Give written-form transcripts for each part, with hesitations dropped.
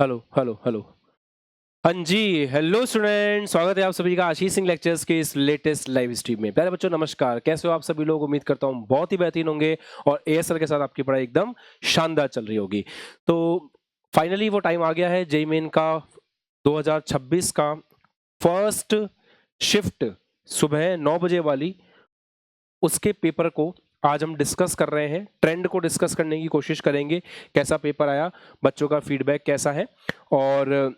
Hello hello hello. हाँ जी, hello student, स्वागत है आप सभी का आशीष सिंह लेक्चर्स के इस लेटेस्ट लाइव स्ट्रीम में। प्यारे बच्चों नमस्कार, कैसे हो आप सभी लोग? उम्मीद करता हूँ बहुत ही बेहतरीन होंगे और एएसएल के साथ आपकी पढ़ाई एकदम शानदार चल रही होगी। तो फाइनली वो टाइम आ गया है जेईई मेन का 2026 का फर्स्ट शिफ्ट सुबह 9 बजे वाली, उसके पेपर को आज हम डिस्कस कर रहे हैं। ट्रेंड को डिस्कस करने की कोशिश करेंगे, कैसा पेपर आया, बच्चों का फीडबैक कैसा है और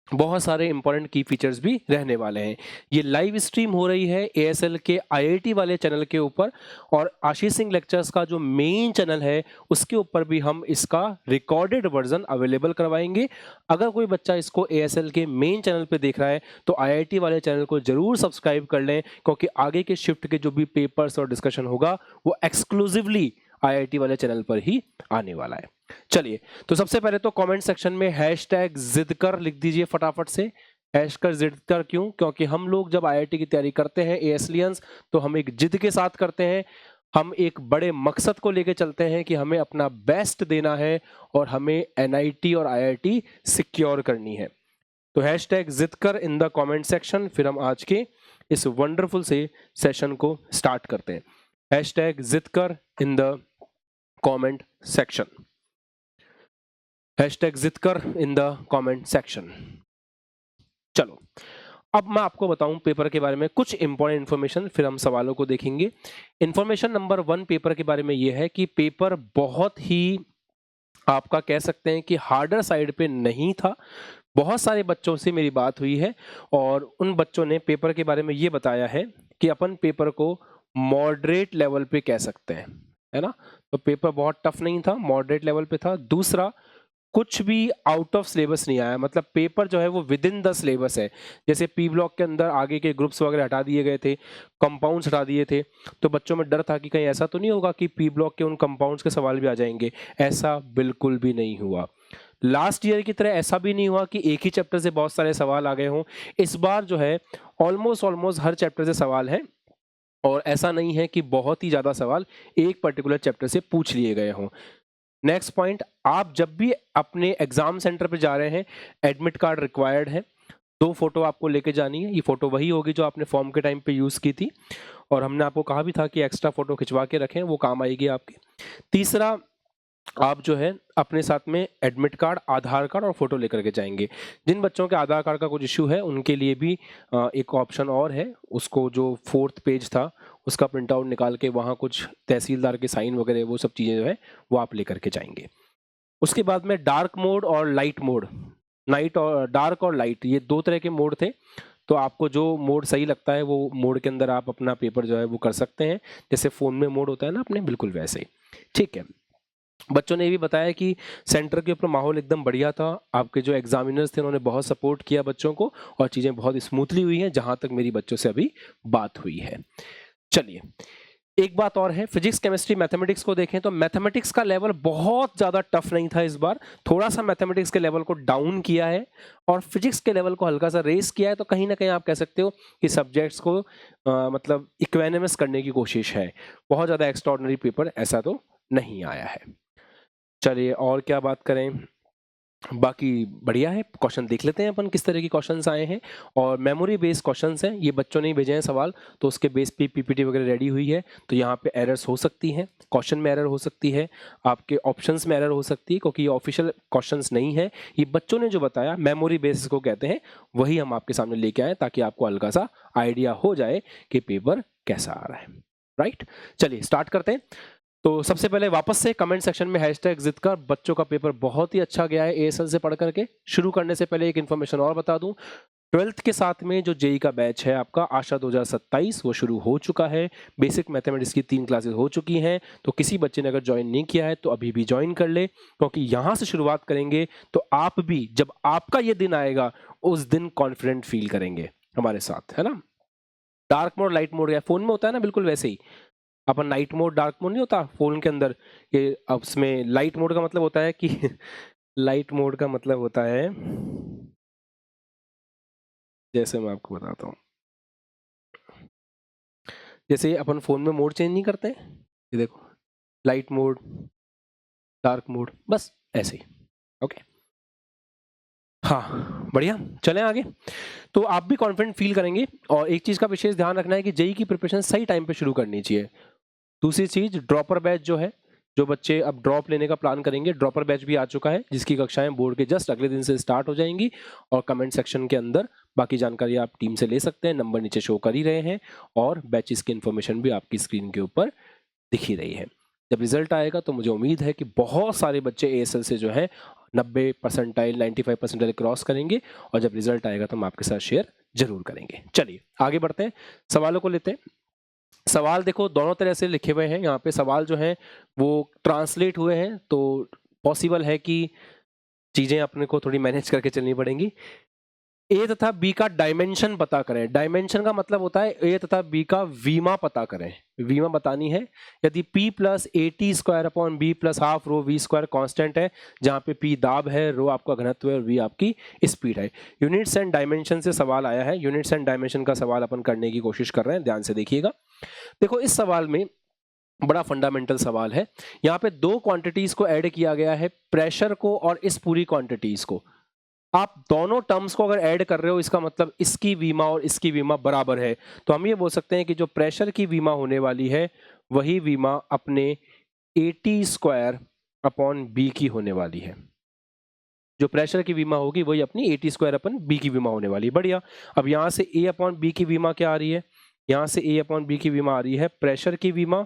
बहुत सारे इंपॉर्टेंट की फीचर्स भी रहने वाले हैं। ये लाइव स्ट्रीम हो रही है एएसएल के आईआईटी वाले चैनल के ऊपर और आशीष सिंह लेक्चर्स का जो मेन चैनल है उसके ऊपर भी हम इसका रिकॉर्डेड वर्जन अवेलेबल करवाएंगे। अगर कोई बच्चा इसको एएसएल के मेन चैनल पे देख रहा है तो आईआईटी वाले चैनल को जरूर सब्सक्राइब कर लें, क्योंकि आगे के शिफ्ट के जो भी पेपर्स और डिस्कशन होगा वो एक्सक्लूसिवली आईआईटी वाले चैनल पर ही आने वाला है। चलिए, तो सबसे पहले तो कमेंट सेक्शन में हैशटैग जिद कर लिख दीजिए फटाफट से। हैशटैग जिद कर क्यों? क्योंकि हम लोग जब आईआईटी की तैयारी करते हैं एएसलियंस तो हम एक जिद के साथ करते हैं, हम एक बड़े मकसद को लेकर चलते हैं कि हमें अपना बेस्ट देना है और हमें एनआईटी और आईआईटी सिक्योर करनी है। तो हैशटैग जिद कर इन द कॉमेंट सेक्शन। फिर हम आज के इस वंडरफुल से सेशन को स्टार्ट करते हैं। हैशटैग जिद कर in the comment section. Hashtag जिद कर इन द कॉमेंट सेक्शन। चलो, अब मैं आपको बताऊं पेपर के बारे में कुछ इंपॉर्टेंट इन्फॉर्मेशन, फिर हम सवालों को देखेंगे। इन्फॉर्मेशन नंबर 1 पेपर के बारे में यह है कि पेपर बहुत ही, आपका कह सकते हैं कि हार्डर साइड पे नहीं था। बहुत सारे बच्चों से मेरी बात हुई है और उन बच्चों ने पेपर के बारे में ये बताया है कि अपन पेपर को मॉडरेट लेवल पे कह सकते हैं, है ना। तो पेपर बहुत टफ नहीं था, मॉडरेट लेवल पे था। दूसरा, कुछ भी आउट ऑफ सिलेबस नहीं आया, मतलब पेपर जो है वो विद इन द सिलेबस है। जैसे पी ब्लॉक के अंदर आगे के ग्रुप्स वगैरह हटा दिए गए थे, कंपाउंड्स हटा दिए थे, तो बच्चों में डर था कि कहीं ऐसा तो नहीं होगा कि पी ब्लॉक के उन कंपाउंड्स के सवाल भी आ जाएंगे। ऐसा बिल्कुल भी नहीं हुआ। लास्ट ईयर की तरह ऐसा भी नहीं हुआ कि एक ही चैप्टर से बहुत सारे सवाल आ गए हों। इस बार जो है ऑलमोस्ट हर चैप्टर से सवाल है और ऐसा नहीं है कि बहुत ही ज्यादा सवाल एक पर्टिकुलर चैप्टर से पूछ लिए गए हों। नेक्स्ट पॉइंट, आप जब भी अपने एग्जाम सेंटर पे जा रहे हैं, एडमिट कार्ड रिक्वायर्ड है। 2 फोटो आपको लेके जानी है। ये फोटो वही होगी जो आपने फॉर्म के टाइम पे यूज की थी और हमने आपको कहा भी था कि एक्स्ट्रा फोटो खिंचवा के रखें, वो काम आएगी आपके। तीसरा, आप जो है अपने साथ में एडमिट कार्ड, आधार कार्ड और फोटो लेकर के जाएंगे। जिन बच्चों के आधार कार्ड का कुछ इश्यू है उनके लिए भी एक ऑप्शन और है, उसको जो 4th पेज था उसका प्रिंट आउट निकाल के वहाँ कुछ तहसीलदार के साइन वगैरह वो सब चीज़ें जो है वो आप लेकर के जाएंगे। उसके बाद में डार्क मोड और लाइट मोड, नाइट और डार्क और लाइट, ये 2 तरह के मोड थे। तो आपको जो मोड सही लगता है वो मोड के अंदर आप अपना पेपर जो है वो कर सकते हैं। जैसे फ़ोन में मोड होता है ना अपने, बिल्कुल वैसे ही। ठीक है। बच्चों ने ये भी बताया कि सेंटर के ऊपर माहौल एकदम बढ़िया था। आपके जो एग्जामिनर्स थे उन्होंने बहुत सपोर्ट किया बच्चों को और चीज़ें बहुत स्मूथली हुई हैं जहां तक मेरी बच्चों से अभी बात हुई है। चलिए, एक बात और है, फिजिक्स केमिस्ट्री मैथमेटिक्स को देखें तो मैथमेटिक्स का लेवल बहुत ज़्यादा टफ नहीं था इस बार। थोड़ा सा मैथमेटिक्स के लेवल को डाउन किया है और फिजिक्स के लेवल को हल्का सा रेस किया है। तो कहीं ना कहीं आप कह सकते हो कि सब्जेक्ट्स को मतलब इक्वेनिमस करने की कोशिश है। बहुत ज़्यादा एक्स्ट्रॉर्डनरी पेपर ऐसा तो नहीं आया है। चलिए, और क्या बात करें, बाकी बढ़िया है। क्वेश्चन देख लेते हैं अपन किस तरह के क्वेश्चंस आए हैं और मेमोरी बेस्ड क्वेश्चंस हैं। ये बच्चों ने ही भेजे हैं सवाल, तो उसके बेस पे पीपीटी वगैरह रेडी हुई है। तो यहाँ पे एरर्स हो सकती हैं, क्वेश्चन में एरर हो सकती है, आपके ऑप्शंस में एरर हो सकती है, क्योंकि ये ऑफिशियल क्वेश्चंस नहीं है। ये बच्चों ने जो बताया मेमोरी बेस को कहते हैं, वही हम आपके सामने लेके आए ताकि आपको हल्का सा आइडिया हो जाए कि पेपर कैसा आ रहा है। राइट, चलिए स्टार्ट करते हैं। तो सबसे पहले वापस से कमेंट सेक्शन में हैशटैग जिद कर। बच्चों का पेपर बहुत ही अच्छा गया है एएसएल से पढ़ करके। शुरू करने से पहले एक इन्फॉर्मेशन और बता दूं, 12th के साथ में जो जेई का बैच है आपका आशा 2027 वो शुरू हो चुका है। बेसिक मैथमेटिक्स की 3 क्लासेस हो चुकी हैं। तो किसी बच्चे ने अगर ज्वाइन नहीं किया है तो अभी भी ज्वाइन कर ले, क्योंकि यहां से शुरुआत करेंगे तो आप भी जब आपका ये दिन आएगा उस दिन कॉन्फिडेंट फील करेंगे हमारे साथ, है ना। डार्क मोड लाइट मोड या फोन में होता है ना, बिल्कुल वैसे ही अपन नाइट मोड डार्क मोड नहीं होता फोन के अंदर, कि अब उसमें लाइट मोड का मतलब होता है कि लाइट मोड का मतलब होता है, जैसे मैं आपको बताता हूँ, जैसे अपन फोन में मोड चेंज नहीं करते, ये देखो, लाइट मोड, डार्क मोड, बस ऐसे ही। ओके, हाँ बढ़िया, चलें आगे। तो आप भी कॉन्फिडेंट फील करेंगे और एक चीज़ का विशेष ध्यान रखना है कि जेईई की प्रिपरेशन सही टाइम पे शुरू करनी चाहिए। दूसरी चीज़, ड्रॉपर बैच जो है, जो बच्चे अब ड्रॉप लेने का प्लान करेंगे, ड्रॉपर बैच भी आ चुका है जिसकी कक्षाएं बोर्ड के जस्ट अगले दिन से स्टार्ट हो जाएंगी और कमेंट सेक्शन के अंदर बाकी जानकारी आप टीम से ले सकते हैं। नंबर नीचे शो कर ही रहे हैं और बैचेस की इन्फॉर्मेशन भी आपकी स्क्रीन के ऊपर दिख ही रही है। जब रिजल्ट आएगा तो मुझे उम्मीद है कि बहुत सारे बच्चे एएसएल से जो है 90 परसेंटाइल 95 परसेंटाइल क्रॉस करेंगे और जब रिजल्ट आएगा तो हम आपके साथ शेयर जरूर करेंगे। चलिए आगे बढ़ते हैं, सवालों को लेते हैं। सवाल देखो दोनों तरह से लिखे हुए हैं यहाँ पे, सवाल जो हैं वो ट्रांसलेट हुए हैं तो पॉसिबल है कि चीज़ें अपने को थोड़ी मैनेज करके चलनी पड़ेंगी। ए तथा बी का डायमेंशन पता करें। डायमेंशन का मतलब होता है ए तथा बी का वीमा पता करें, वीमा बतानी है। यदि P plus AT square upon B plus half rho V square constant है, जहाँ पे P दाब है, रो आपका घनत्व है और V आपकी स्पीड है। यूनिट्स एंड डायमेंशन से सवाल आया है, यूनिट्स एंड डायमेंशन का सवाल अपन करने की कोशिश कर रहे हैं, ध्यान से देखिएगा। देखो इस सवाल में बड़ा फंडामेंटल सवाल है। यहाँ पे दो क्वांटिटीज को ऐड किया गया है, प्रेशर को और इस पूरी क्वांटिटीज को। आप दोनों टर्म्स को अगर ऐड कर रहे हो इसका मतलब इसकी वीमा और इसकी वीमा बराबर है, तो हम ये बोल सकते हैं कि जो प्रेशर की वीमा होने वाली है वही वीमा अपने AT स्क्वायर अपॉन बी की होने वाली है। जो प्रेशर की वीमा होगी वही अपनी AT स्क्वायर अपन बी की वीमा होने वाली है। बढ़िया, अब यहाँ से A अपॉन बी की वीमा क्या आ रही है, यहाँ से A अपॉन बी की वीमा आ रही है प्रेशर की वीमा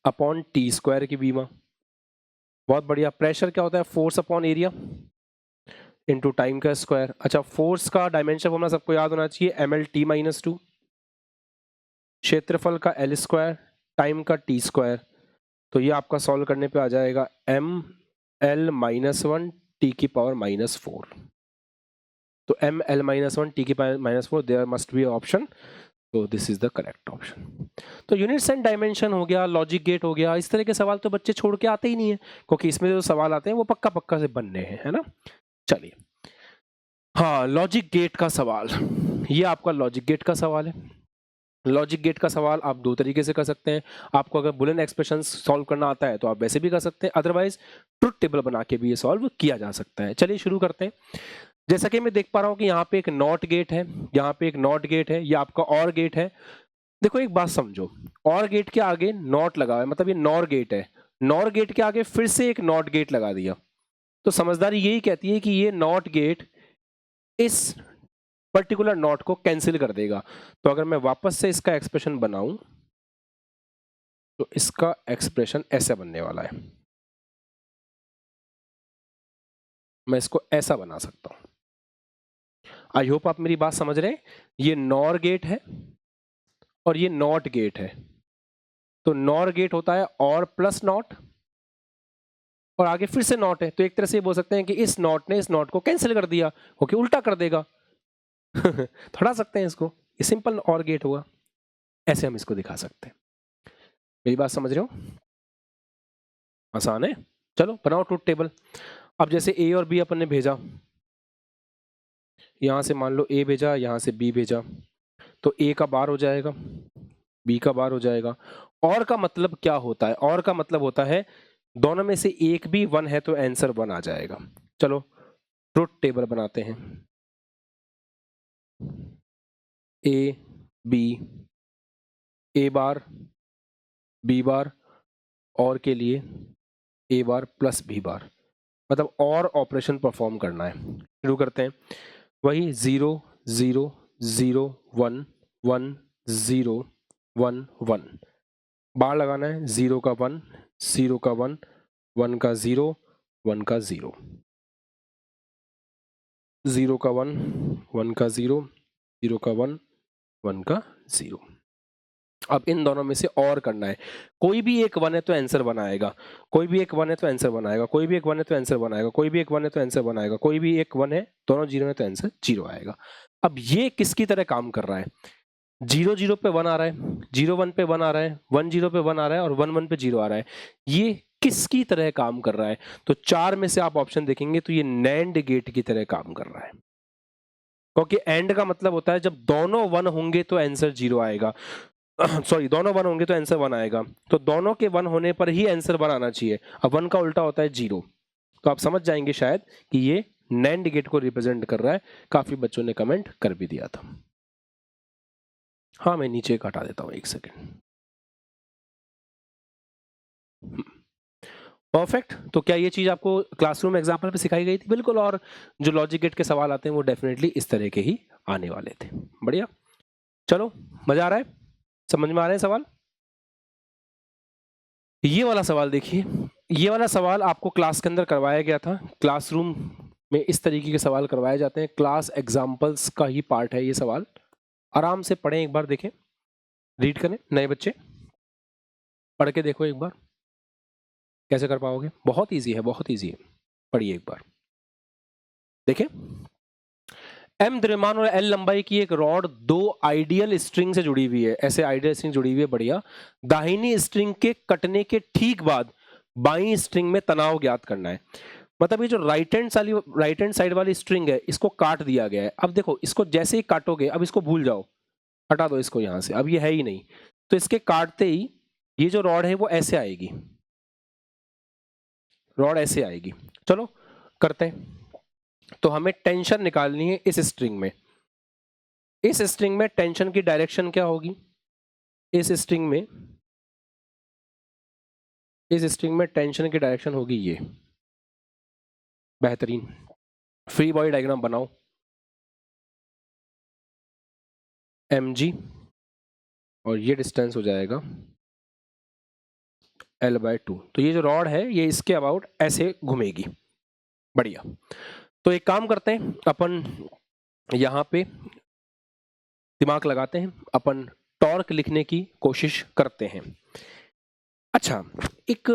अपॉन T स्क्वायर की वीमा। बहुत बढ़िया। प्रेशर क्या होता है, force upon area into time का स्क्वायर। अच्छा, फोर्स का डायमेंशन फॉर्मूला सबको याद होना चाहिए, ml/t-2। क्षेत्रफल का L स्क्वायर, टाइम का T स्क्वायर। तो ये आपका सॉल्व करने पे आ जाएगा ml-1 t की पावर -4। तो ml-1 t की power -4, there must be option, तो this is the correct option. तो यूनिट्स एंड डायमेंशन हो गया, लॉजिक गेट हो गया, इस तरह के सवाल तो बच्चे छोड़ के आते ही नहीं है, क्योंकि इसमें जो सवाल आते हैं वो पक्का पक्का से बनने हैं, है ना। चलिए, हाँ लॉजिक गेट का सवाल, ये आपका लॉजिक गेट का सवाल है। लॉजिक गेट का सवाल आप दो तरीके से कर सकते हैं। आपको अगर बुलियन एक्सप्रेशन सॉल्व करना आता है तो आप वैसे भी कर सकते हैं, अदरवाइज ट्रुथ टेबल बना के भी ये सॉल्व किया जा सकता है। चलिए शुरू करते हैं। जैसा कि मैं देख पा रहा हूं कि यहाँ पे एक नॉट गेट है, यहाँ पे एक नॉट गेट है, ये आपका और गेट है। देखो एक बात समझो, और गेट के आगे नॉट लगा है, मतलब ये नॉर गेट है, नॉर गेट के आगे फिर से एक नॉट गेट लगा दिया, तो समझदारी यही कहती है कि ये नॉट गेट इस पर्टिकुलर नॉट को कैंसिल कर देगा। तो अगर मैं वापस से इसका एक्सप्रेशन बनाऊं तो इसका एक्सप्रेशन ऐसा बनने वाला है, मैं इसको ऐसा बना सकता हूं। आई होप आप मेरी बात समझ रहे हैं। ये नॉर गेट है और ये नॉट गेट है, तो नॉर गेट होता है और प्लस नॉट और आगे फिर से नॉट है, तो एक तरह से बोल सकते हैं कि इस नॉट ने इस नॉट को कैंसिल कर दिया, ओके उल्टा कर देगा। थोड़ा सकते हैं इसको, ये सिंपल और गेट हुआ, ऐसे हम इसको दिखा सकते हैं। मेरी बात समझ रहे हो, आसान है। चलो बनाओ ट्रुथ टेबल। अब जैसे ए और बी अपन ने भेजा, यहां से मान लो ए भेजा, यहां से बी भेजा, तो ए का बार हो जाएगा, बी का बार हो जाएगा। और का मतलब क्या होता है, और का मतलब होता है दोनों में से एक भी 1 है तो आंसर 1 आ जाएगा। चलो ट्रुथ टेबल बनाते हैं। A B, A bar B bar, और के लिए ए बार प्लस बी बार, मतलब और ऑपरेशन परफॉर्म करना है। शुरू करते हैं, वही 0 0 0 1 1 0 1 1, बार लगाना है, 0 का 1 0 का 1 1 का 0 1 का 0 0 का 1 1 का 0 0 का 1 1 का 0। अब इन दोनों में से और करना है, कोई भी एक 1 है तो आंसर बनाएगा, कोई भी एक 1 है तो आंसर बनाएगा, कोई भी एक 1 है तो आंसर बनाएगा, कोई भी एक 1 है तो आंसर बनाएगा, कोई भी एक 1 है, दोनों 0 है तो आंसर 0 आएगा। अब ये किसकी तरह काम कर रहा है, 0 0 पे 1 आ रहा है, 0 1 पे 1 आ रहा है, 1 0 पे 1 आ रहा है और 1 1 पे 0 आ रहा है, ये किसकी तरह काम कर रहा है। तो 4 में से आप ऑप्शन देखेंगे तो ये नैंड गेट की तरह काम कर रहा है, क्योंकि एंड का मतलब होता है जब दोनों 1 होंगे तो आंसर 0 आएगा, सॉरी दोनों 1 होंगे तो आंसर 1 आएगा, तो दोनों के 1 होने पर ही आंसर 1 आना चाहिए। अब 1 का उल्टा होता है 0, तो आप समझ जाएंगे शायद कि ये नैंड गेट को रिप्रेजेंट कर रहा है। काफी बच्चों ने कमेंट कर भी दिया था। हाँ, मैं नीचे एक हटा देता हूँ, एक सेकेंड। परफेक्ट। तो क्या ये चीज आपको क्लासरूम एग्जाम्पल पे सिखाई गई थी? बिल्कुल। और जो लॉजिक गेट के सवाल आते हैं वो डेफिनेटली इस तरह के ही आने वाले थे। बढ़िया, चलो, मजा आ रहा है? समझ में आ रहे हैं सवाल? ये वाला सवाल देखिए, ये वाला सवाल आपको क्लास के अंदर करवाया गया था। क्लासरूम में इस तरीके के सवाल करवाए जाते हैं, क्लास एग्जाम्पल्स का ही पार्ट है ये सवाल। आराम से पढ़ें, एक बार देखें, रीड करें। नए बच्चे पढ़ के देखो एक बार, कैसे कर पाओगे। बहुत इजी है, बहुत इजी है, पढ़िए एक बार, देखें। एम द्रव्यमान और एल लंबाई की एक रॉड दो आइडियल स्ट्रिंग से जुड़ी हुई है। ऐसे आइडियल स्ट्रिंग जुड़ी हुई है, बढ़िया। दाहिनी स्ट्रिंग के कटने के ठीक बाद बाईं स्ट्रिंग में तनाव ज्ञात करना है। मतलब ये जो राइट हैंड साइड वाली स्ट्रिंग है, इसको काट दिया गया है। अब देखो, इसको जैसे ही काटोगे, अब इसको भूल जाओ, हटा दो इसको यहां से, अब ये है ही नहीं। तो इसके काटते ही ये जो रॉड है वो ऐसे आएगी, रॉड ऐसे आएगी। चलो करते हैं। तो हमें टेंशन निकालनी है इस स्ट्रिंग में। इस स्ट्रिंग में टेंशन की डायरेक्शन क्या होगी? इस स्ट्रिंग में टेंशन की डायरेक्शन होगी ये। बेहतरीन। फ्री बॉडी डायग्राम बनाओ। mg और ये डिस्टेंस हो जाएगा l/2। तो ये जो रॉड है ये इसके अबाउट ऐसे घूमेगी। बढ़िया। तो एक काम करते हैं, अपन यहां पे दिमाग लगाते हैं, अपन टॉर्क लिखने की कोशिश करते हैं। अच्छा, एक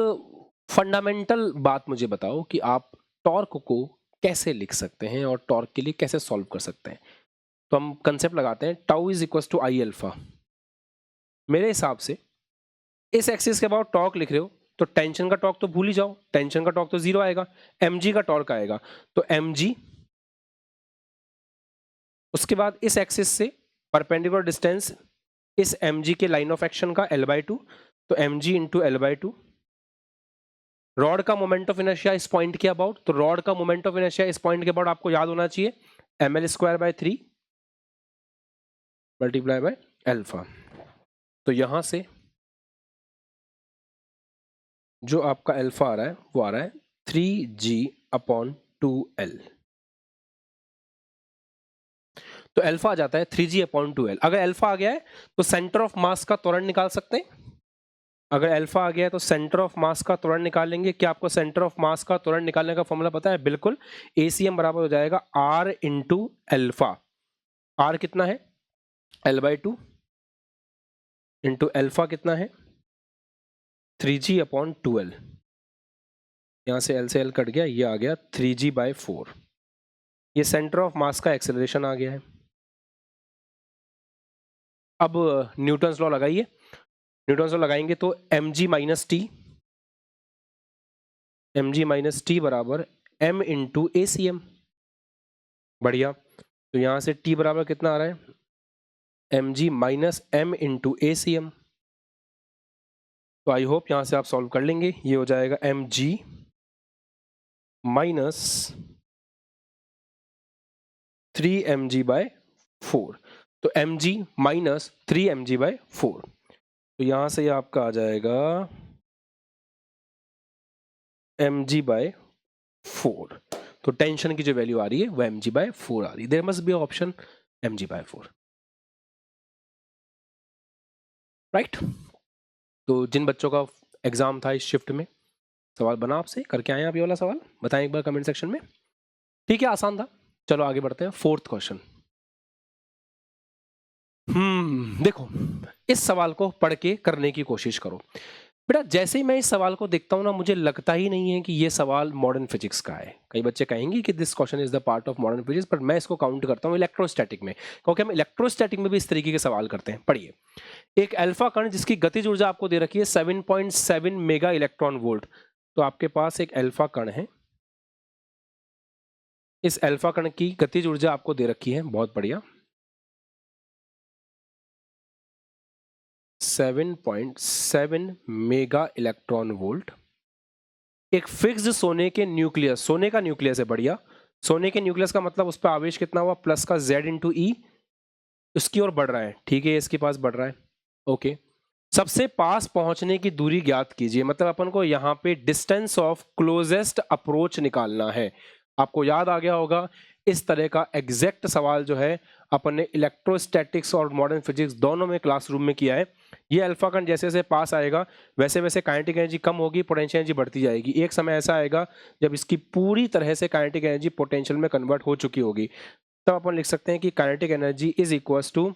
फंडामेंटल बात मुझे बताओ कि आप टॉर्क को कैसे लिख सकते हैं और टॉर्क के लिए कैसे सॉल्व कर सकते हैं। तो हम कंसेप्ट लगाते हैं, tau is equal to I alpha. मेरे हिसाब से इस एक्सिस के अबाउट टॉर्क लिख रहे हो तो टेंशन का टॉर्क तो भूल ही जाओ, टेंशन का टॉर्क तो 0 आएगा, mg का टॉर्क आएगा। तो mg, उसके बाद इस एक्सिस से परपेंडिकुलर डिस्टेंस इस mg के लाइन ऑफ एक्शन का l/2, तो mg इंटू l/2। रॉड का मोमेंट ऑफ इनर्शिया इस पॉइंट के अबाउट, तो रॉड का मोमेंट ऑफ इनर्शिया इस पॉइंट के अबाउट आपको याद होना चाहिए, ml²/3 मल्टीप्लाई बाय अल्फा। तो यहां से जो आपका अल्फा आ रहा है वो आ रहा है 3g/2l। तो अल्फा आ जाता है 3g/2l। अगर अल्फा आ गया है तो सेंटर ऑफ मास का त्वरण निकाल सकते हैं। अगर अल्फा आ गया है तो सेंटर ऑफ मास का त्वरण निकालेंगे। क्या आपको सेंटर ऑफ मास का त्वरण निकालने का फॉर्मूला पता है? बिल्कुल, ACM बराबर हो जाएगा r इंटू अल्फा। r कितना है? l/2 इंटू अल्फा कितना है? 3g/2l। यहां से l से l कट गया, ये आ गया 3g/4। ये सेंटर ऑफ मास का एक्सेलरेशन आ गया है। अब न्यूटन्स लॉ लगाइए। न्यूटन्स लॉ लगाएंगे तो mg माइनस टी बराबर m इंटू ACM। बढ़िया। तो यहां से t बराबर कितना आ रहा है? mg minus m into ACM। तो आई होप यहां से आप सॉल्व कर लेंगे। ये हो जाएगा mg माइनस 3mg/4। तो mg माइनस 3mg/4। तो यहां से आपका आ जाएगा mg/4। तो टेंशन की जो वैल्यू आ रही है वो mg/4 आ रही है। There must be option mg/4, right. तो जिन बच्चों का एग्जाम था इस शिफ्ट में, सवाल बना आपसे, करके आए आप ये वाला सवाल? बताएं एक बार कमेंट सेक्शन में। ठीक है, आसान था। चलो आगे बढ़ते हैं। 4th question. देखो, इस सवाल को पढ़ के करने की कोशिश करो। बेटा, जैसे ही मैं इस सवाल को देखता हूं ना, मुझे लगता ही नहीं है कि ये सवाल मॉडर्न फिजिक्स का है। कई बच्चे कहेंगे कि this question is the part of modern physics, पर मैं इसको काउंट करता हूं इलेक्ट्रोस्टैटिक में, क्योंकि हम इलेक्ट्रोस्टैटिक में भी इस तरीके के सवाल करते हैं। पढ़िए, एक अल्फा कण जिसकी गतिज ऊर्जा आपको दे रखी है 7.7 मेगा इलेक्ट्रॉन वोल्ट। तो आपके पास एक अल्फा कण है, इस अल्फा कण की गतिज ऊर्जा आपको दे रखी है, बहुत बढ़िया, 7.7 मेगा इलेक्ट्रॉन वोल्ट। एक फिक्स्ड सोने के न्यूक्लियस, सोने का न्यूक्लियस है, बढ़िया, सोने के न्यूक्लियस का मतलब उस पर आवेश कितना हुआ, प्लस का Z इंटू ई, उसकी ओर बढ़ रहा है, ठीक है, इसके पास बढ़ रहा है, ओके। सबसे पास पहुंचने की दूरी ज्ञात कीजिए, मतलब अपन को यहाँ पे डिस्टेंस ऑफ क्लोजेस्ट अप्रोच निकालना है। आपको याद आ गया होगा, इस तरह का एग्जैक्ट सवाल जो है अपन ने इलेक्ट्रोस्टैटिक्स और मॉडर्न फिजिक्स दोनों में क्लासरूम में किया है। ये अल्फा कण जैसे जैसे पास आएगा वैसे वैसे काइनेटिक एनर्जी कम होगी, पोटेंशियल एनर्जी बढ़ती जाएगी। एक समय ऐसा आएगा जब इसकी पूरी तरह से काइनेटिक एनर्जी पोटेंशियल में कन्वर्ट हो चुकी होगी, तब अपन लिख सकते हैं कि kinetic energy is equals to,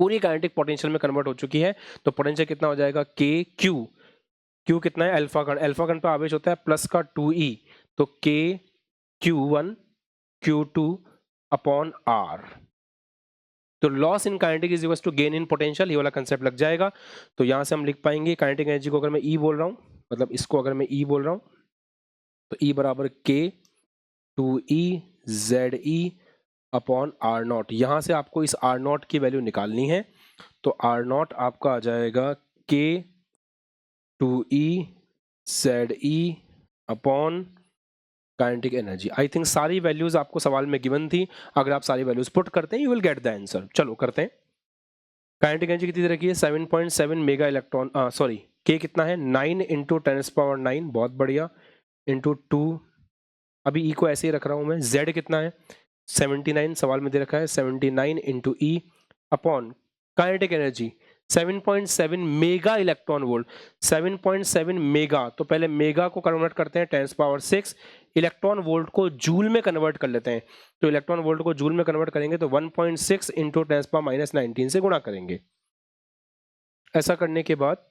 पूरी काइनेटिक पोटेंशियल में कन्वर्ट हो चुकी है, तो पोटेंशियल कितना हो जाएगा, के क्यू। क्यू कितना है, अल्फा कण, अल्फा कण पर आवेश होता है प्लस का 2e, तो K Q1 Q2 upon R। तो loss in kinetic is equals to gain in potential, ये वाला कंसेप्ट लग जाएगा। तो यहां से हम लिख पाएंगे काइनेटिक एनर्जी को, अगर मैं E बोल रहा हूं, मतलब इसको अगर मैं E बोल रहा हूं, तो E बराबर K 2E ZE upon R not. यहां से आपको इस R नॉट की वैल्यू निकालनी है, तो R नॉट आपका आ जाएगा K 2E ZE upon kinetic energy. I think सारी वैल्यूज आपको सवाल में गिवन थी, अगर आप सारी वैल्यूज पुट करते हैं you will get the answer. चलो करते हैं। काइनेटिक एनर्जी कितनी तरह की है, 7.7 मेगा इलेक्ट्रॉन, सॉरी के कितना है, 9 इंटू 10⁻⁹, बहुत बढ़िया, इंटू 2, अभी ई को ऐसे ही रख रहा हूं मैं। जेड कितना है, 79 सवाल में दे रखा है, 79 इंटू ई upon kinetic energy 7.7 mega electron volt. 7.7 mega, तो पहले मेगा को कन्वर्ट करते हैं 10⁻⁶, इलेक्ट्रॉन वोल्ट को जूल में कन्वर्ट कर लेते हैं। तो इलेक्ट्रॉन वोल्ट को जूल में कन्वर्ट करेंगे तो 1.6 इंटू 10⁻⁻19 से गुणा करेंगे। ऐसा करने के बाद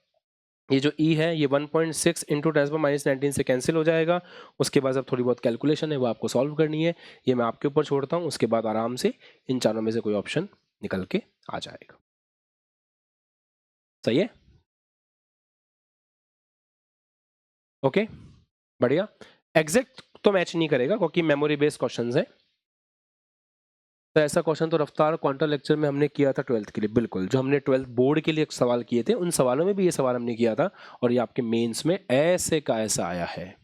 ये जो E है ये 1.6 इंटू 10⁻⁻19 से कैंसिल हो जाएगा। उसके बाद अब थोड़ी बहुत कैलकुलेशन है वो आपको सॉल्व करनी है, ये मैं आपके ऊपर छोड़ता हूँ। उसके बाद आराम से इन चारों में से कोई ऑप्शन निकल के आ जाएगा। सही है, ओके, बढ़िया। एग्जैक्ट तो मैच नहीं करेगा क्योंकि मेमोरी बेस्ड क्वेश्चंस है। तो ऐसा क्वेश्चन तो रफ्तार क्वांटम लेक्चर में हमने किया था 12th के लिए, बिल्कुल, जो हमने 12th बोर्ड के लिए सवाल किए थे उन सवालों में भी ये सवाल हमने किया था, और ये आपके मेंस में ऐसे का ऐसा आया है।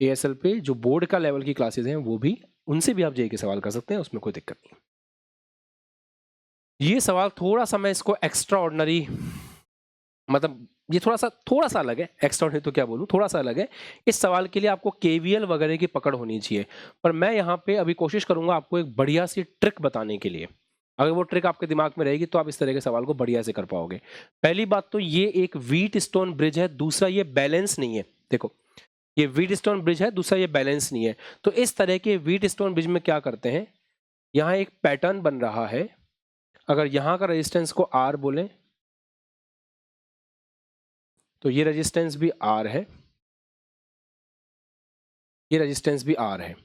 ASL पे जो बोर्ड का लेवल की क्लासेस हैं वो भी, उनसे भी आप जेईई के सवाल कर सकते हैं, उसमें कोई दिक्कत नहीं। ये सवाल थोड़ा सा मैं इसको एक्स्ट्रा ऑर्डिनरी, मतलब ये थोड़ा सा अलग है, एक्स्ट्रा ऑर्डिनरी तो क्या बोलूं, थोड़ा सा अलग है। इस सवाल के लिए आपको केवीएल वगैरह की पकड़ होनी चाहिए, पर मैं यहाँ पे अभी कोशिश करूंगा आपको एक बढ़िया सी ट्रिक बताने के लिए। अगर वो ट्रिक आपके दिमाग में रहेगी तो आप इस तरह के सवाल को बढ़िया से कर पाओगे। पहली बात तो ये एक व्हीट स्टोन ब्रिज है, दूसरा ये बैलेंस नहीं है। देखो ये व्हीट स्टोन ब्रिज है, दूसरा ये बैलेंस नहीं है। तो इस तरह के व्हीट स्टोन ब्रिज में क्या करते हैं, यहाँ एक पैटर्न बन रहा है। अगर यहाँ का रेजिस्टेंस को R बोलें तो ये रेजिस्टेंस भी R है, ये रेजिस्टेंस भी R है।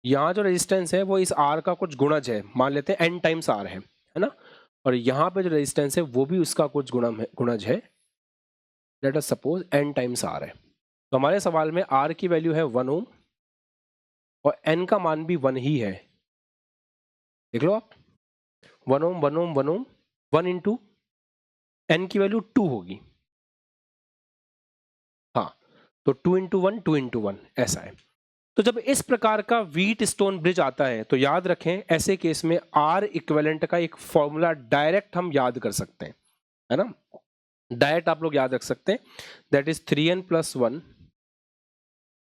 यहाँ जो रेजिस्टेंस है वो इस R का कुछ गुणज है, मान लेते हैं N टाइम्स R है ना। और यहाँ पे जो रेजिस्टेंस है वो भी उसका कुछ गुणज है, let us suppose N times R है। तो हमारे सवाल में R की वैल्यू है 1 ओम और N का मान भी 1 ही है। देख लो आप, 1 ओम 1 ओम 1 ओम, 1 इंटू N की वैल्यू 2 होगी, हाँ, तो 2 इंटू 1 2 इंटू 1 ऐसा है। तो जब इस प्रकार का व्हीट स्टोन ब्रिज आता है तो याद रखें ऐसे केस में R इक्विवेलेंट का एक फॉर्मूला डायरेक्ट हम याद कर सकते हैं, है ना, डायरेक्ट आप लोग याद रख सकते हैं, that is 3n plus 1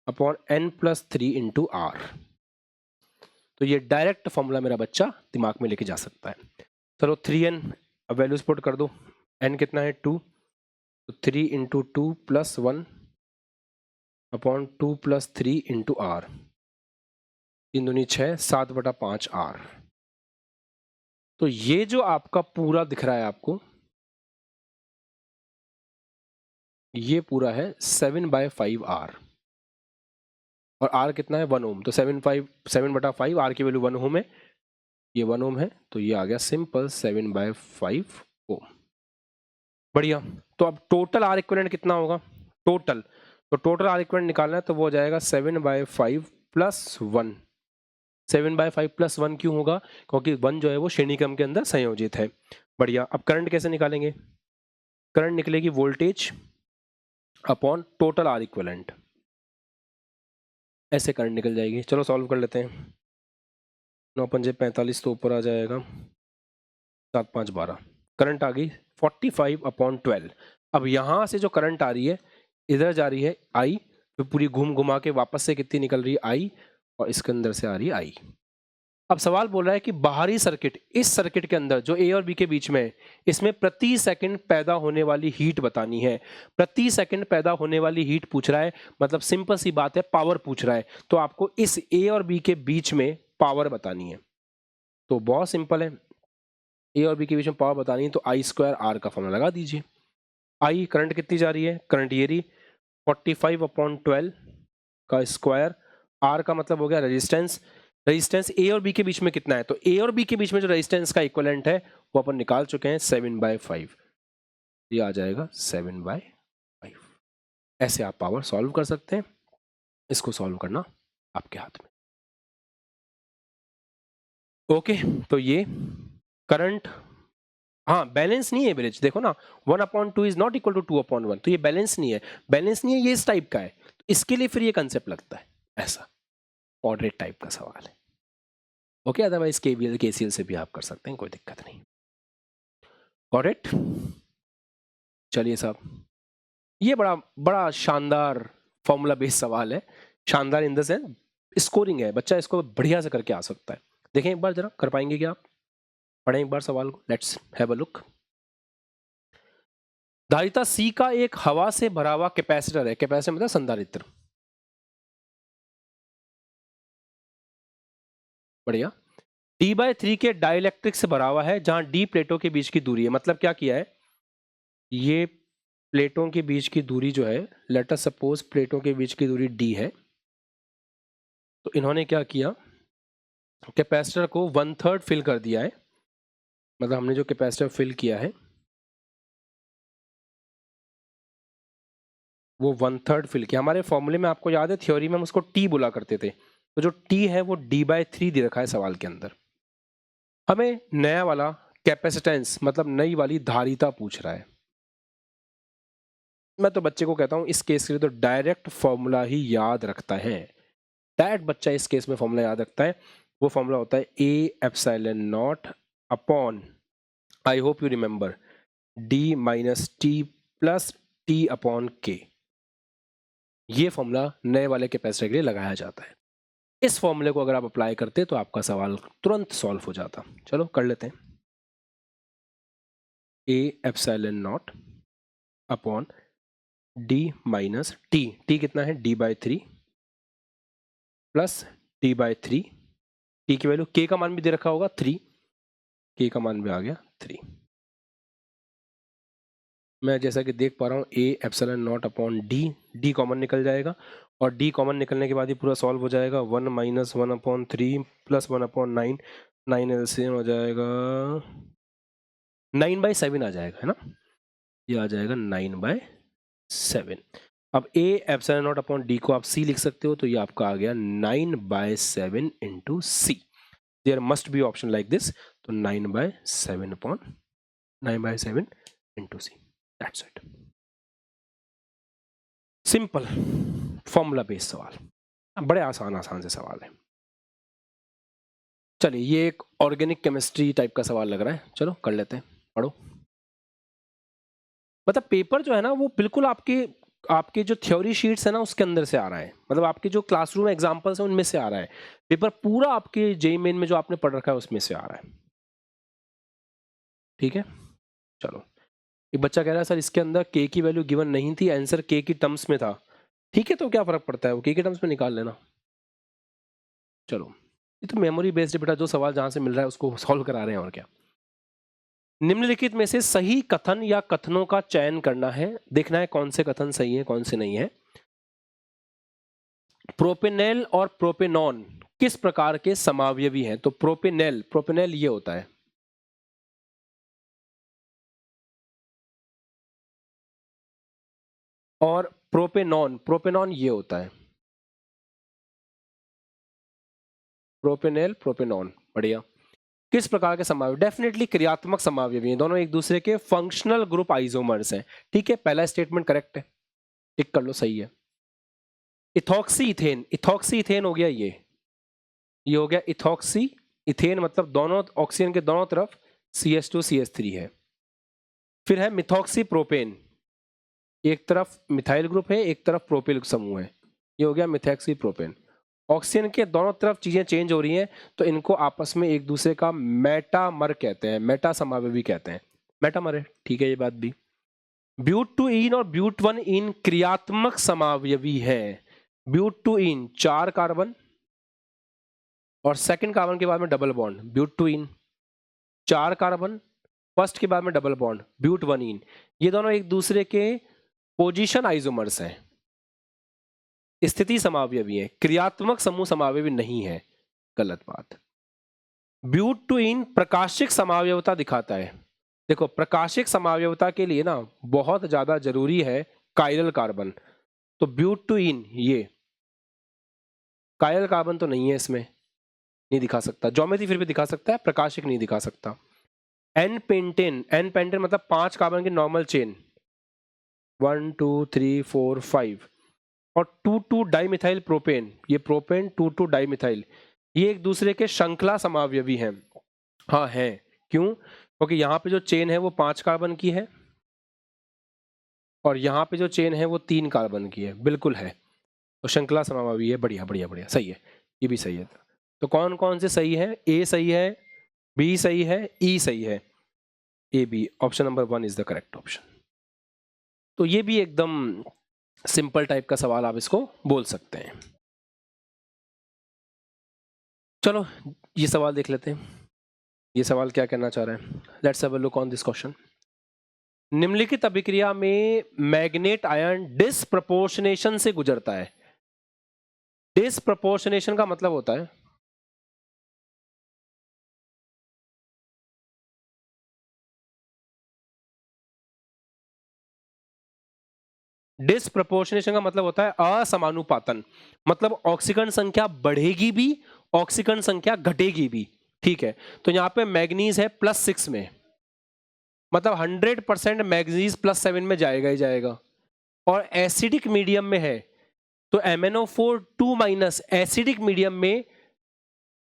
upon n plus 3 into R। तो ये डायरेक्ट फॉर्मूला मेरा बच्चा दिमाग में लेके जा सकता है। चलो 3n अब वैल्यूज पुट कर दो, n कितना है 2, तो 3 into 2 plus 1 upon 2 plus 3 into R, 3 दूनी 6, 7/5 R। तो ये जो आपका पूरा दिख रहा है आपको, ये पूरा है 7/5 R, और R कितना है 1 ओम, तो 7/5 R की वैल्यू 1 ओम है, ये 1 ओम है, तो ये आ गया सिंपल 7/5 ओम। बढ़िया। तो अब टोटल R इक्विवेलेंट कितना होगा, टोटल, तो टोटल R इक्विवेलेंट निकालना है तो वो हो जाएगा 7/5 प्लस 1। 7/5 प्लस 1 क्यों होगा, क्योंकि 1 जो है वो श्रेणी क्रम के अंदर संयोजित है। बढ़िया। अब करंट कैसे निकालेंगे, करंट निकलेगी voltage upon total R equivalent. ऐसे करंट निकल जाएगी। चलो सॉल्व कर लेते हैं। 9 पंजे 45 तो ऊपर आ जाएगा, 7 5 12, करंट आ गई 45/12। अब यहाँ से जो करंट आ रही है इधर जा रही है आई, फिर पूरी घूम घुमा के वापस से कितनी निकल रही है आई, और इसके अंदर से आ रही है आई। अब सवाल बोल रहा है कि बाहरी सर्किट, इस सर्किट के अंदर जो ए और बी के बीच में है, इसमें प्रति सेकंड पैदा होने वाली हीट बतानी है। प्रति सेकंड पैदा होने वाली हीट पूछ रहा है, मतलब सिंपल सी बात है, पावर पूछ रहा है। तो आपको इस ए और बी के बीच में पावर बतानी है। तो बहुत सिंपल है, ए और बी के बीच में पावर बतानी है, तो आई स्क्वायर आर का फॉर्मूला लगा दीजिए। आई करंट कितनी जा रही है, करंट ये रही 45/12 का स्क्वायर, आर का मतलब हो गया रेजिस्टेंस। रेजिस्टेंस ए और बी के बीच में कितना है, तो ए और बी के बीच में जो रेजिस्टेंस का इक्विवेलेंट है वो अपन निकाल चुके हैं 7/5, ये आ जाएगा 7/5। ऐसे आप पावर सॉल्व कर सकते हैं। इसको सॉल्व करना आपके हाथ में। ओके, तो ये करंट, हाँ बैलेंस नहीं है ब्रिज, देखो ना 1/2 इज नॉट इक्वल टू 2/1, तो ये बैलेंस नहीं है। बैलेंस नहीं है, ये इस टाइप का है, तो इसके लिए फिर ये कंसेप्ट लगता है ऐसा, मॉडरेट टाइप का सवाल है। ओके, अदरवाइज केवीएल केसीएल से भी आप कर सकते हैं, कोई दिक्कत नहीं। Got it? चलिए साहब, ये बड़ा बड़ा शानदार फॉर्मूला बेस्ड सवाल है। शानदार इन द सेंस स्कोरिंग है, बच्चा इसको बढ़िया से करके आ सकता है। देखें एक बार जरा, कर पाएंगे क्या आप? पढ़ें एक बार सवाल को, लेट्स हैव अ लुक। धारिता सी का एक हवा से भरा हुआ कैपेसिटर है, कैपेसिटर मतलब संधारित्र, बढ़िया। D/3 के डाइलेक्ट्रिक से भरा हुआ है, जहां डी प्लेटों के बीच की दूरी है। मतलब क्या किया है, ये प्लेटों के बीच की दूरी जो है, लेट अस सपोज प्लेटों के बीच की दूरी d है, तो इन्होंने क्या किया, कैपेसिटर को 1/3 फिल कर दिया है। मतलब हमने जो कैपेसिटर फिल किया है वो 1/3 फिल किया। हमारे फॉर्मूले में आपको याद है, थ्योरी में हम उसको टी बोला करते थे, तो जो टी है वो D/3 दे रखा है सवाल के अंदर। हमें नया वाला कैपेसिटेंस मतलब नई वाली धारिता पूछ रहा है। मैं तो बच्चे को कहता हूं इस केस के लिए तो डायरेक्ट फॉर्मूला ही याद रखता है। डायरेक्ट बच्चा इस केस में फॉर्मूला याद रखता है। वो फॉर्मूला होता है A/0 upon, I hope you remember, D-T plus T/K। ये फॉर्मूला नए वाले कैपेसिटर के लिए लगाया जाता है। इस फॉर्मूले को अगर आप अप्लाई करते तो आपका सवाल तुरंत सॉल्व हो जाता। चलो कर लेते हैं। A/0 अपॉन D-T, T कितना है D/3 प्लस D/3, T की वैल्यू K का मान भी दे रखा होगा 3, K का मान भी आ गया 3। मैं जैसा कि देख पा रहा हूँ A/0 अपॉन D कॉमन निकल जाएगा, और D कॉमन निकलने के बाद ही पूरा सॉल्व हो जाएगा। 1 - 1/3 प्लस 1/9, 9 एलसीएम हो जाएगा 9/7 आ जाएगा, है ना, ये आ जाएगा 9/7। अब A/0 अपॉन D को आप C लिख सकते हो, तो ये आपका आ गया 9/7 into C। There must be option like this, तो 9/7 upon 9/7 into C, that's it. Simple formula based सवाल, बड़े आसान से सवाल है। चलिए, ये एक ऑर्गेनिक केमिस्ट्री टाइप का सवाल लग रहा है, चलो कर लेते हैं, पढ़ो। मतलब पेपर जो है ना वो बिल्कुल आपके जो थ्योरी शीट्स है ना उसके अंदर से आ रहा है, मतलब आपके जो क्लासरूम एग्जांपल्स हैं उनमें से आ रहा है। पेपर पूरा आपके जेईई मेन में जो आपने पढ़ रखा है उसमें से आ रहा है। ठीक है, चलो। एक बच्चा कह रहा है सर इसके अंदर के की वैल्यू गिवन नहीं थी, आंसर के की टर्म्स में था। ठीक है, तो क्या फर्क पड़ता है, वो के टर्म्स में निकाल लेना। चलो, ये तो मेमोरी बेस्ड बेटा, जो सवाल जहां से मिल रहा है उसको सॉल्व करा रहे हैं, और क्या। निम्नलिखित में से सही कथन या कथनों का चयन करना है, देखना है कौन से कथन सही है कौन से नहीं है। प्रोपेनेल और प्रोपेनॉन किस प्रकार के समावयवी हैं, तो प्रोपेनेल ये होता है, और प्रोपेनॉन ये होता है। प्रोपेनॉन, बढ़िया। किस प्रकार के समावयवी, डेफिनेटली क्रियात्मक समावयवी हैं, दोनों एक दूसरे के फंक्शनल ग्रुप आइसोमर्स हैं। ठीक है, पहला स्टेटमेंट करेक्ट है, टिक कर लो, सही है। इथॉक्सी इथेन, इथॉक्सी इथेन हो गया ये हो गया इथॉक्सी इथेन, मतलब दोनों ऑक्सीजन के दोनों तरफ CH2 CH3 है। फिर है मिथॉक्सी प्रोपेन, एक तरफ मिथाइल ग्रुप है, एक तरफ प्रोपिल समूह है, ये हो गया मिथॉक्सी प्रोपेन। ऑक्सीजन के दोनों तरफ चीजें चेंज हो रही हैं, तो इनको आपस में एक दूसरे का मेटामर कहते हैं, मेटा समावेवी कहते हैं, मेटामर है, ठीक है ये बात भी। ब्यूट टू इन और ब्यूट वन इन क्रियात्मक समावयवी है। ब्यूट टू इन 4 कार्बन और सेकंड कार्बन के बाद में double bond, bute two ene 4 carbon, first के बाद में double bond, bute one ene, ये दोनों एक दूसरे के पोजीशन आइसोमर्स हैं, स्थिति समावयवी है, क्रियात्मक समूह समावयवी नहीं है, गलत बात। ब्यूट टू इन प्रकाशिक समावयवता दिखाता है। देखो प्रकाशिक समावयवता के लिए ना बहुत ज्यादा जरूरी है कायरल कार्बन, तो ब्यूट टू इन ये कायरल कार्बन तो नहीं है, इसमें नहीं दिखा सकता, ज्योमेट्री फिर भी दिखा सकता है, प्रकाशिक नहीं दिखा सकता। एन पेंटेन, एन पेंटेन मतलब 5 कार्बन की नॉर्मल चेन, 1 2 3 4 5, और 2 डाइमिथाइल प्रोपेन, ये प्रोपेन 2 डाइमिथाइल, ये एक दूसरे के श्रृंखला समावयवी हैं। हाँ है, क्यों? क्योंकि यहाँ पे जो चेन है वो 5 कार्बन की है और यहाँ पे जो चेन है वो 3 कार्बन की है, बिल्कुल है, तो श्रृंखला समावयवी है। बढ़िया बढ़िया बढ़िया, सही है, ये भी सही है। तो कौन कौन से सही है? ए सही है, बी सही है, ई सही है, A B, option number 1 is the correct option. तो ये भी एकदम सिंपल टाइप का सवाल आप इसको बोल सकते हैं। चलो ये सवाल देख लेते हैं, ये सवाल क्या कहना चाह रहा है। Let's have a look on this question. निम्नलिखित अभिक्रिया में मैग्नेट आयन डिसप्रपोर्शनेशन से गुजरता है। डिसप्रपोर्शनेशन का मतलब होता है डिसप्रपोर्शनेशन का मतलब होता है असमानुपातन, मतलब ऑक्सीकरण संख्या बढ़ेगी भी, ऑक्सीकरण संख्या घटेगी भी, ठीक है। तो यहां पे मैग्नीज है +6 में, मतलब 100% मैग्नीज +7 में जाएगा ही जाएगा, और एसिडिक मीडियम में है तो MnO4 2- एसिडिक मीडियम में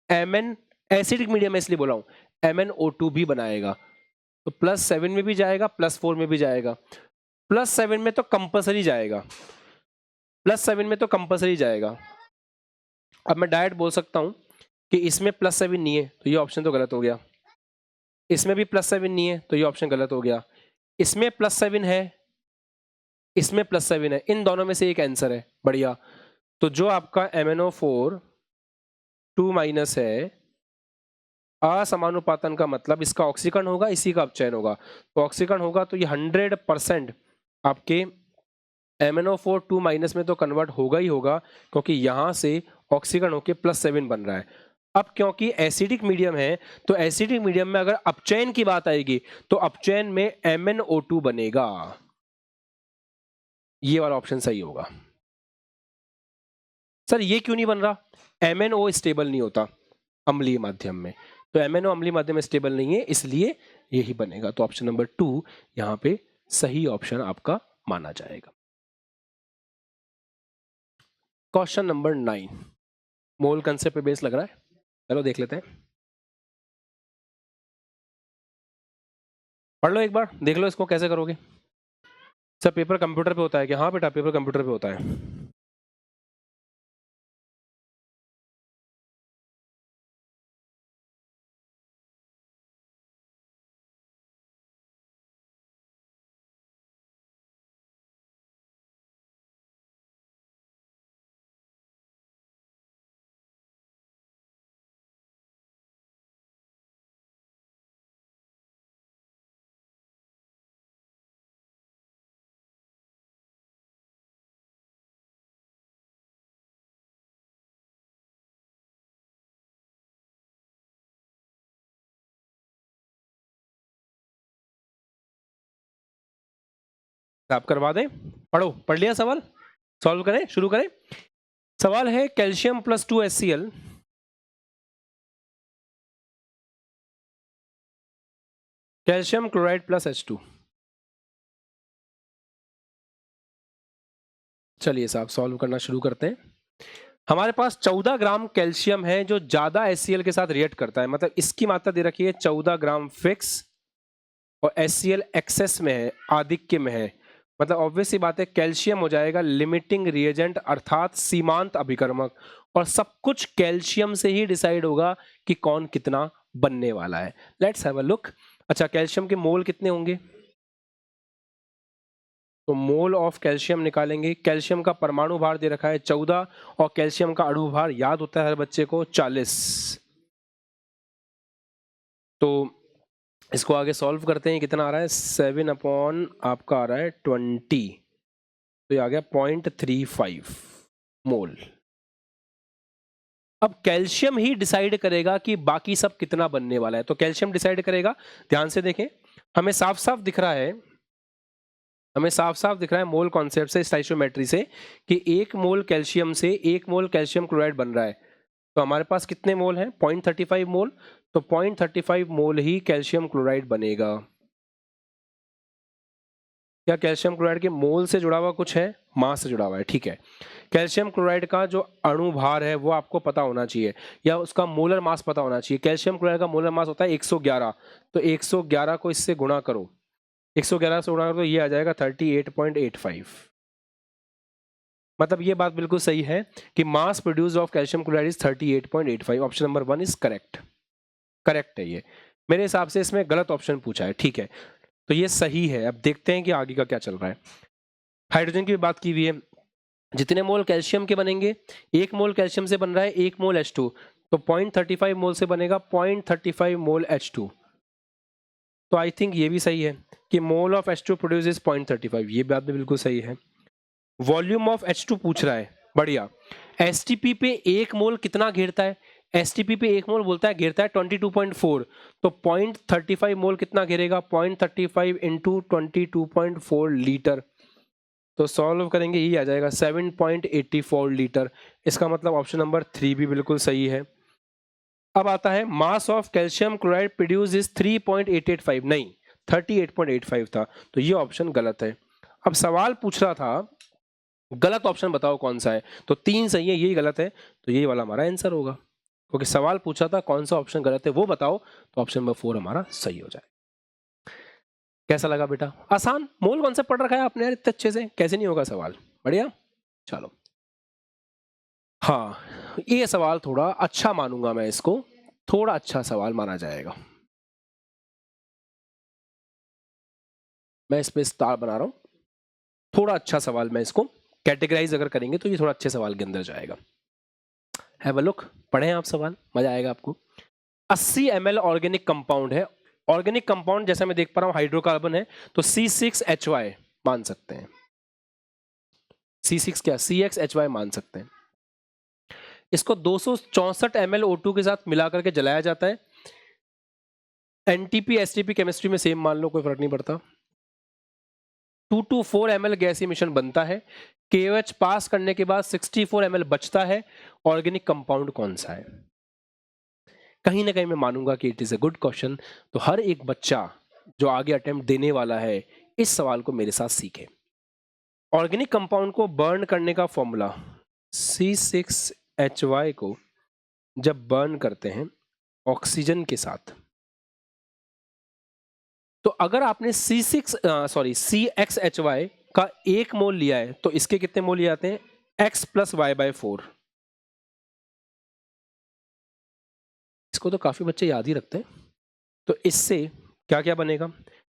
Mn, एसिडिक मीडियम में इसलिए बोला हूं MnO2 भी बनाएगा, तो +7 में भी जाएगा, +4 में भी जाएगा, +7 में तो कंपलसरी जाएगा, +7 में तो कंपलसरी जाएगा। अब मैं डायरेक्ट बोल सकता हूं कि इसमें +7 नहीं है तो ये ऑप्शन तो गलत हो गया, इसमें भी +7 नहीं है तो ये ऑप्शन गलत हो गया, इसमें +7 है, इसमें +7 है, इन दोनों में से एक आंसर है। बढ़िया, तो जो आपका MnO4 2- है, असमानुपातन का मतलब इसका ऑक्सीकरण होगा, इसी का अपचयन होगा, तो ऑक्सीकरण होगा तो ये 100% आपके MnO4 2- में तो कन्वर्ट होगा ही होगा, क्योंकि यहां से ऑक्सीकरण होके +7 बन रहा है। अब क्योंकि एसिडिक मीडियम है तो एसिडिक मीडियम में अगर अपचयन की बात आएगी तो अपचयन में MnO2 बनेगा, ये वाला ऑप्शन सही होगा। सर ये क्यों नहीं बन रहा? MnO स्टेबल नहीं होता अम्लीय माध्यम में, तो MnO अम्लीय माध्यम में स्टेबल नहीं है, इसलिए यही बनेगा, तो ऑप्शन नंबर 2 यहां पे सही ऑप्शन आपका माना जाएगा। क्वेश्चन नंबर 9, मोल कंसेप्ट पे बेस लग रहा है, चलो देख लेते हैं, पढ़ लो एक बार, देख लो इसको कैसे करोगे। सर पेपर कंप्यूटर पे होता है क्या? हाँ बेटा पेपर कंप्यूटर पे होता है। आप करवा दें, पढ़ो, पढ़ लिया सवाल, सॉल्व करें, शुरू करें। सवाल है calcium +2 HCl calcium chloride +H2। चलिए साहब सॉल्व करना शुरू करते हैं। हमारे पास 14 ग्राम कैल्शियम है जो ज्यादा HCl के साथ रिएक्ट करता है, मतलब इसकी मात्रा दे रखी है 14 ग्राम फिक्स और HCl एक्सेस में है, आधिक्य में है, मतलब ऑब्वियस सी बात है कैल्शियम हो जाएगा लिमिटिंग रिएजेंट अर्थात सीमांत अभिकर्मक, और सब कुछ कैल्शियम से ही डिसाइड होगा कि कौन कितना बनने वाला है। Let's have a look. अच्छा, कैल्शियम के मोल कितने होंगे, तो मोल ऑफ कैल्शियम निकालेंगे। कैल्शियम का परमाणु भार दे रखा है 14 और कैल्शियम का अणु भार याद होता है हर बच्चे को 40। तो इसको आगे सॉल्व करते हैं, कितना आ रहा है 7 अपॉन आपका आ रहा है 20, तो ये आ गया 0.35 मोल। अब कैल्शियम ही डिसाइड करेगा कि बाकी सब कितना बनने वाला है, तो कैल्शियम डिसाइड करेगा। ध्यान से देखें, हमें साफ साफ दिख रहा है, मोल कॉन्सेप्ट से, स्टाइचोमेट्री से, कि 1 मोल कैल्शियम से 1 मोल कैल्शियम क्लोराइड बन रहा है। तो हमारे पास कितने मोल हैं, 0.35 मोल, तो 0.35 मोल ही कैल्शियम क्लोराइड बनेगा। क्या कैल्शियम क्लोराइड के मोल से जुड़ा हुआ कुछ है, मास से जुड़ा हुआ है, ठीक है। कैल्शियम क्लोराइड का जो अणु भार है वो आपको पता होना चाहिए, या उसका मोलर मास पता होना चाहिए। कैल्शियम क्लोराइड का मोलर मास होता है 111, तो 111 को इससे गुणा करो, 111 से गुणा करो तो ये आ जाएगा 38.85। मतलब ये बात बिल्कुल सही है कि mass produce of calcium chloride is 38.85। Option number 1 is correct, correct है ये। मेरे हिसाब से इसमें गलत ऑप्शन पूछा है, ठीक है, तो ये सही है। अब देखते हैं कि आगे का क्या चल रहा है। हाइड्रोजन की भी बात की हुई है, जितने मोल कैल्शियम के बनेंगे, 1 मोल कैल्शियम से बन रहा है 1 मोल H2, तो 0.35 मोल से बनेगा 0.35 मोल H2। तो आई थिंक ये भी सही है कि mole of H2 produce is 0.35, ये बात भी बिल्कुल सही है। वॉल्यूम ऑफ H2 पूछ रहा है, बढ़िया। एसटीपी पे 1 मोल कितना घेरता है, एसटीपी पे 1 मोल बोलता है घेरता है 22.4, तो 0.35 मोल कितना घेरेगा, 0.35 इंटू 22.4 लीटर, तो सॉल्व करेंगे ये आ जाएगा 7.84 लीटर। इसका मतलब ऑप्शन नंबर 3 भी बिल्कुल सही है। अब आता है mass of calcium chloride produce is 3.885, नहीं 38.85 था, तो ये ऑप्शन गलत है। अब सवाल पूछ रहा था गलत ऑप्शन बताओ कौन सा है, तो 3 सही है, यही गलत है, तो ये वाला हमारा आंसर होगा, क्योंकि सवाल पूछा था कौन सा ऑप्शन गलत है वो बताओ, तो ऑप्शन नंबर 4 हमारा सही हो जाए। कैसा लगा बेटा, आसान मोल कॉन्सेप्ट पढ़ रखा है आपने यार इतने अच्छे से, कैसे नहीं होगा सवाल, बढ़िया। चलो, हाँ ये सवाल थोड़ा अच्छा मानूंगा मैं इसको, थोड़ा अच्छा सवाल माना जाएगा। मैं इस पे स्टार बना रहा हूं, थोड़ा अच्छा सवाल, मैं इसको कैटेगराइज अगर करेंगे तो ये थोड़ा अच्छे सवाल के अंदर जाएगा। हैव अ लुक, पढ़ें आप सवाल, मजा आएगा आपको। 80 ml ऑर्गेनिक कंपाउंड है, ऑर्गेनिक कंपाउंड जैसा मैं देख पा रहा हूं हाइड्रोकार्बन है, तो C6Hy मान सकते हैं, C6 क्या CXHY मान सकते हैं। इसको 264 ml O2 के साथ मिला करके जलाया जाता है, एनटीपी एसटीपी केमिस्ट्री में सेम मान लो, कोई फर्क नहीं पड़ता। 224 ml गैस इमिशन बनता है, KOH पास करने के बाद 64 ml बचता है, ऑर्गेनिक कंपाउंड कौन सा है। कहीं ना कहीं मैं मानूंगा कि it is a good question, तो हर एक बच्चा जो आगे अटेम्प्ट देने वाला है इस सवाल को मेरे साथ सीखे। ऑर्गेनिक कंपाउंड को बर्न करने का फॉर्मूला, C6Hy को जब बर्न करते हैं ऑक्सीजन के साथ, तो अगर आपने CXHY का 1 मोल लिया है तो इसके कितने मोल लिए जाते हैं, X + Y/4। इसको तो काफी बच्चे याद ही रखते हैं। तो इससे क्या क्या बनेगा,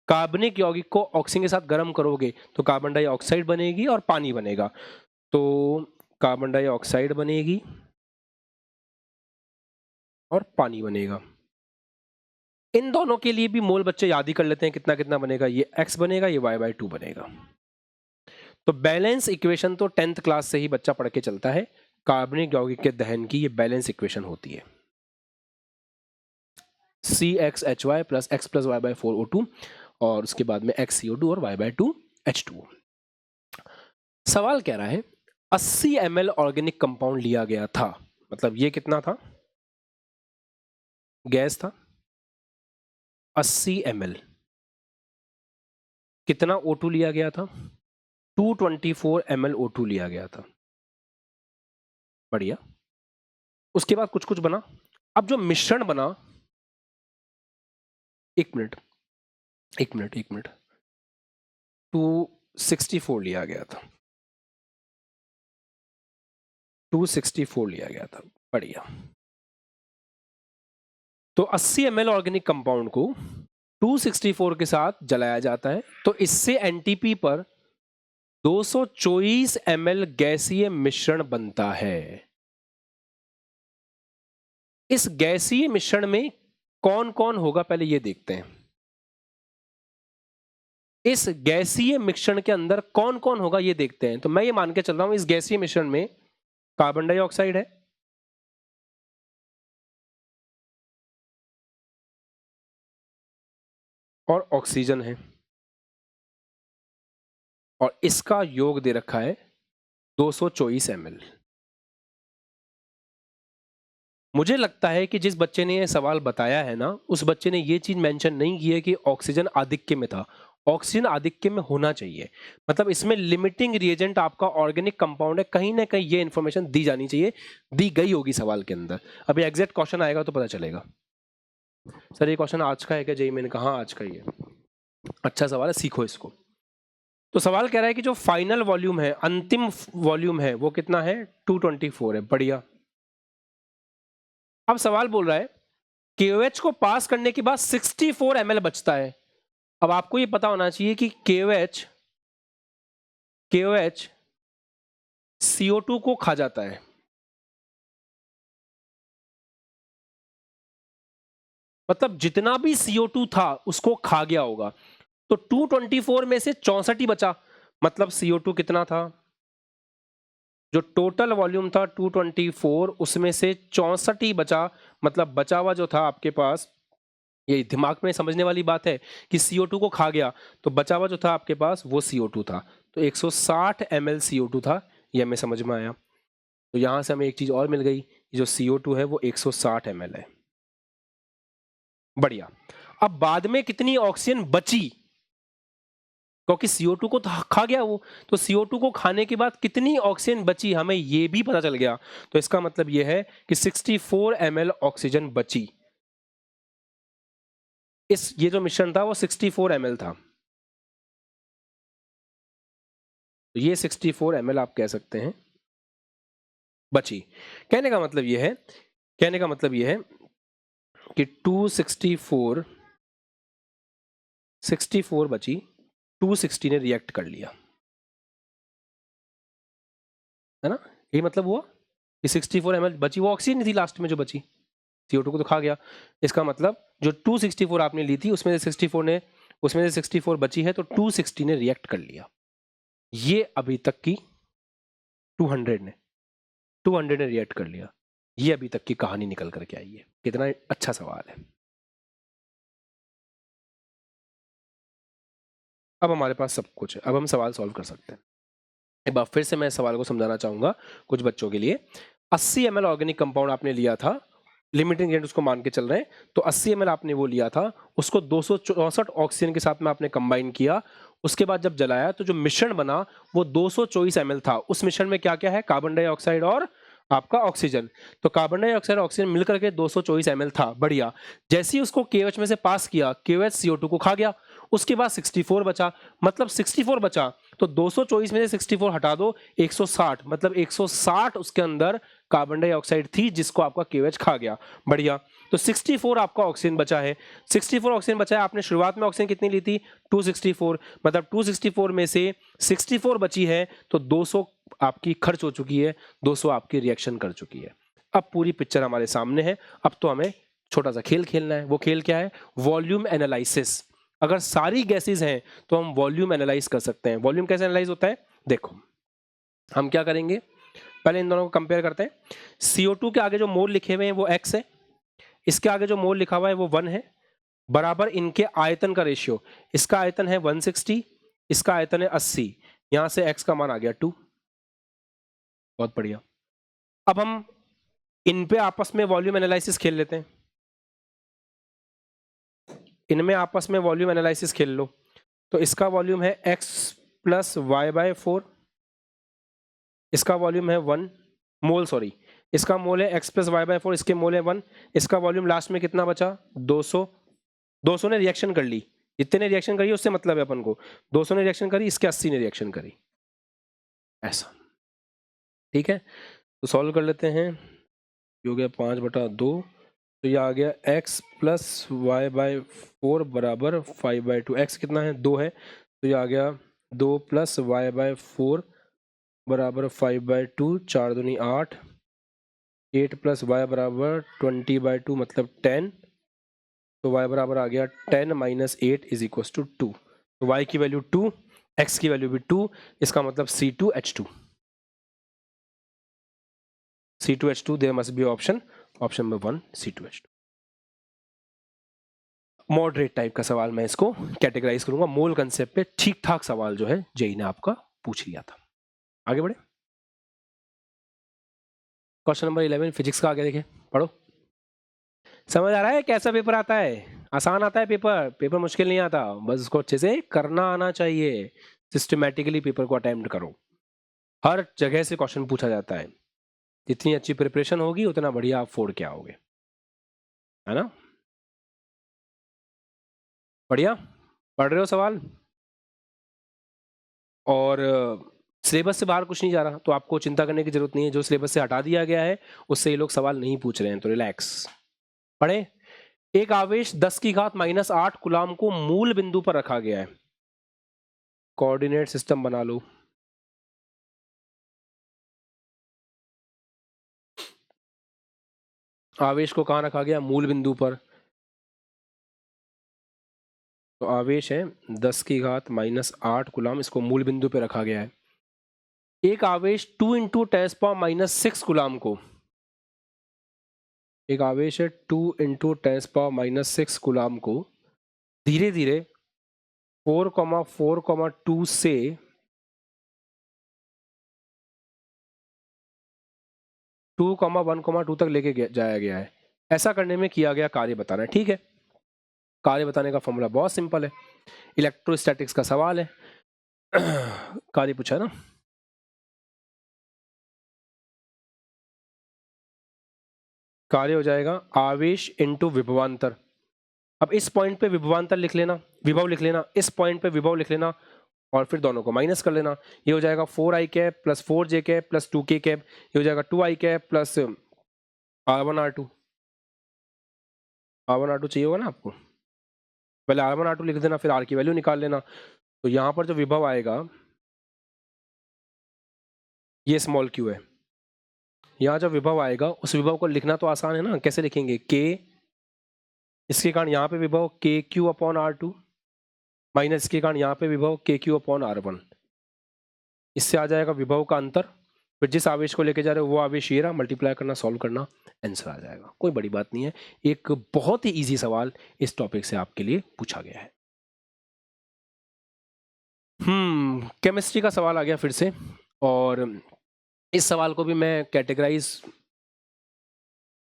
कार्बनिक यौगिक को ऑक्सीजन के साथ गर्म करोगे तो कार्बन डाइऑक्साइड बनेगी और पानी बनेगा, तो कार्बन डाइऑक्साइड बनेगी और पानी बनेगा। इन दोनों के लिए भी मोल बच्चे याद ही कर लेते हैं कितना कितना बनेगा, ये X बनेगा, ये Y/2 बनेगा। तो बैलेंस इक्वेशन तो 10th क्लास से ही बच्चा पढ़ के चलता है, कार्बनिक यौगिक के दहन की ये बैलेंस इक्वेशन होती है, CXHY + X + Y/4 O2 और उसके बाद में XCO2 और Y/2 H2O। सवाल कह रहा है 80 ml ऑर्गेनिक कंपाउंड लिया गया था, मतलब ये कितना था, गैस था 80 ml, कितना O2 लिया गया था, 224 ml O2 लिया गया था। बढ़िया। उसके बाद कुछ कुछ बना। अब जो मिश्रण बना, एक मिनट 264 लिया गया था, 264 लिया गया था। बढ़िया। तो 80 ml ऑर्गेनिक कंपाउंड को 264 के साथ जलाया जाता है, तो इससे एनटीपी पर 224 ml गैसीय मिश्रण बनता है। इस गैसीय मिश्रण में कौन कौन होगा पहले ये देखते हैं। इस गैसीय मिश्रण के अंदर कौन कौन होगा ये देखते हैं। तो मैं ये मान के चल रहा हूं इस गैसीय मिश्रण में कार्बन डाइऑक्साइड है, और ऑक्सीजन है, और इसका योग दे रखा है 224 ml। मुझे लगता है कि जिस बच्चे ने ये सवाल बताया है ना, उस बच्चे ने ये चीज मेंशन नहीं की है कि ऑक्सीजन आधिक्य में था। ऑक्सीजन आधिक्य में होना चाहिए, मतलब इसमें लिमिटिंग रिएजेंट आपका ऑर्गेनिक कंपाउंड है, कहीं ना कहीं ये इंफॉर्मेशन दी जानी चाहिए, दी गई होगी सवाल के अंदर। अभी एग्जैक्ट क्वेश्चन आएगा तो पता चलेगा। सर ये क्वेश्चन आज का है क्या? जेईई मैंने कहा आज का ही है। अच्छा सवाल है, सीखो इसको। तो सवाल कह रहा है कि जो फाइनल वॉल्यूम है, अंतिम वॉल्यूम है, वो कितना है? 224 है। बढ़िया। अब सवाल बोल रहा है KOH को पास करने के बाद 64 ml बचता है। अब आपको ये पता होना चाहिए कि KOH CO2 को खा जाता है, मतलब जितना भी CO2 था उसको खा गया होगा। तो 224 में से 64 ही बचा, मतलब CO2 कितना था? जो टोटल वॉल्यूम था 224, उसमें से 64 ही बचा, मतलब बचा हुआ जो था आपके पास, ये दिमाग में समझने वाली बात है कि CO2 को खा गया, तो बचा हुआ जो था आपके पास वो CO2 था। तो 160 ml CO2 था, ये हमें समझ में आया। तो यहां से हमें एक चीज और मिल गई, जो CO2 है वो 160 ml है। बढ़िया। अब बाद में कितनी ऑक्सीजन बची, क्योंकि CO2 को तो खा गया वो, तो CO2 को खाने के बाद कितनी ऑक्सीजन बची हमें ये भी पता चल गया। तो इसका मतलब ये है कि 64 ml ऑक्सीजन बची। ये जो मिश्रण था वो 64 ml था, तो ये 64 ml आप कह सकते हैं बची। कहने का मतलब ये है कि 264 बची, 260 ने रिएक्ट कर लिया, है ना? ये मतलब हुआ कि 64 ml बची, वो ऑक्सीजन नहीं थी लास्ट में जो बची, CO2 को तो खा गया। इसका मतलब जो 264 आपने ली थी उसमें से 64 बची है, तो 260 ने रिएक्ट कर लिया। ये अभी तक की 200 ने रिएक्ट कर लिया। ये अभी तक की कहानी निकल करके आई है। कितना अच्छा सवाल है। अब हमारे पास सब कुछ है, अब हम सवाल सॉल्व कर सकते हैं। एक बार फिर से मैं सवाल को समझाना चाहूंगा कुछ बच्चों के लिए। 80 ml ऑर्गेनिक कंपाउंड आपने लिया था, लिमिटिंग एजेंट उसको मान के चल रहे हैं, तो 80 ml आपने वो लिया था, उसको 264 ऑक्सीजन के साथ में आपने कंबाइन किया। उसके बाद जब जलाया तो जो मिश्रण बना वो 224 ml था। उस मिश्रण में क्या क्या है? कार्बन डाइऑक्साइड और आपका ऑक्सीजन। तो कार्बन डाइऑक्साइड और ऑक्सीजन मिलकर के 224 ml था। बढ़िया। जैसे ही उसको KOH में से पास किया, KOH CO2 को खा गया, उसके बाद 64 बचा, मतलब 64 बचा तो 224 में से 64 हटा दो, 160, मतलब 160 उसके अंदर कार्बन डाइऑक्साइड थी जिसको आपका KOH खा गया। बढ़िया। तो 64 आपका ऑक्सीजन बचा है। 64 ऑक्सीजन बचा है। आपने शुरुआत में ऑक्सीजन कितनी ली थी? 264, मतलब 264 में से 64 बची है, तो 200 आपकी खर्च हो चुकी है, 200 आपकी रिएक्शन कर चुकी है। अब पूरी पिक्चर हमारे सामने है। अब तो हमें छोटा सा खेल खेलना है। वो खेल क्या है? Volume analysis. अगर सारी गैसेस हैं तो हम वॉल्यूम एनालाइज कर सकते हैं। वॉल्यूम कैसे एनालाइज होता है? देखो, हम क्या करेंगे, पहले इन दोनों को कंपेयर करते हैं। CO2 के आगे जो मोल लिखे हुए हैं वो x है, इसके आगे जो मोल लिखा हुआ है वो 1 है, बराबर इनके आयतन का रेशियो। इसका आयतन है 160, इसका आयतन है 80, यहां से x का मान आ गया 2। बहुत बढ़िया। अब हम इन पे आपस में वॉल्यूम एनालिसिस खेल लेते हैं। इनमें आपस में वॉल्यूम एनालिसिस खेल लो। तो इसका वॉल्यूम है x प्लस वाई बाय 4, इसका वॉल्यूम है 1 मोल, सॉरी इसका मोल है x प्लस वाई बाय 4, इसके मोल है 1, इसका वॉल्यूम लास्ट में कितना बचा 200। 200 ने रिएक्शन कर ली, जितने ने रिएक्शन करी उससे मतलब है अपन को, 200 ने रिएक्शन करी, इसके 80 ने रिएक्शन करी, ऐसा। ठीक है, तो सॉल्व कर लेते हैं। ये हो गया 5/2, तो ये आ गया x प्लस वाई बाय 4 बराबर 5/2। x कितना है 2 है, तो ये आ गया 2 प्लस वाई बाय 4 बराबर 5/2, 4 दूनी 8, 8 प्लस वाई बराबर 20/2 मतलब 10, तो y बराबर आ गया 10 माइनस 8 इज इक्वल टू 2। तो y की वैल्यू 2, x की वैल्यू भी 2, इसका मतलब C2H2। C2H2 there must be option number 1 C2H2। Moderate type का सवाल मैं इसको कैटेगराइज करूंगा, मोल कंसेप्ट पे ठीक ठाक सवाल जो है जेई ने आपका पूछ लिया था। आगे बढ़े, क्वेश्चन नंबर 11 फिजिक्स का आगे देखें, पढ़ो। समझ आ रहा है कैसा पेपर आता है? आसान आता है पेपर, पेपर मुश्किल नहीं आता, बस उसको अच्छे से करना आना चाहिए। सिस्टमैटिकली पेपर को अटेम्प्ट करो, हर जगह से क्वेश्चन पूछा जाता है, जितनी अच्छी प्रिपरेशन होगी उतना बढ़िया आप फोड़ के आओगे, है ना? बढ़िया पढ़ रहे हो सवाल, और सिलेबस से बाहर कुछ नहीं जा रहा, तो आपको चिंता करने की जरूरत नहीं है। जो सिलेबस से हटा दिया गया है उससे ये लोग सवाल नहीं पूछ रहे हैं, तो रिलैक्स पढ़े। एक आवेश 10 की घात -8 कूलाम को मूल बिंदु पर रखा गया है, कोऑर्डिनेट सिस्टम बना लो। आवेश को कहां रखा गया? मूल बिंदु पर। तो आवेश है 10 की घात -8 कूलाम, इसको मूल बिंदु पे रखा गया है। एक आवेश 2 × 10⁻⁻6 कूलाम को, एक आवेश है 2 × 10⁻⁻6 कूलाम को धीरे धीरे 4,4,2 से 2,1,2 तक लेके जाया गया है। ऐसा करने में किया गया कार्य बताना है। ठीक है, कार्य बताने का फॉर्मूला बहुत सिंपल है, इलेक्ट्रोस्टैटिक्स का सवाल है। कार्य पूछा ना, कार्य हो जाएगा आवेश इंटू विभवांतर। अब इस पॉइंट पे विभवांतर लिख लेना, विभव लिख लेना, इस पॉइंट पे विभव लिख लेना, और फिर दोनों को माइनस कर लेना। ये हो जाएगा 4i cap plus 4j cap plus 2k cap, ये हो जाएगा 2i cap plus R1 R2 चाहिए होगा ना आपको, पहले R1 R2 लिख देना, फिर R की वैल्यू निकाल लेना। तो यहाँ पर जो विभव आएगा ये स्मॉल q है, यहाँ जो विभव आएगा उस विभव को लिखना तो आसान है ना, कैसे लिखेंगे? k, इसके कारण यहाँ पे विभव KQ/R2 माइनस के कारण यहाँ पे विभव KQ/R1, इससे आ जाएगा विभव का अंतर, फिर जिस आवेश को लेके जा रहे हो वो आवेश ये रहा, मल्टीप्लाई करना, सॉल्व करना, आंसर आ जाएगा। कोई बड़ी बात नहीं है, एक बहुत ही इजी सवाल इस टॉपिक से आपके लिए पूछा गया है। केमिस्ट्री का सवाल आ गया फिर से, और इस सवाल को भी मैं कैटेगराइज,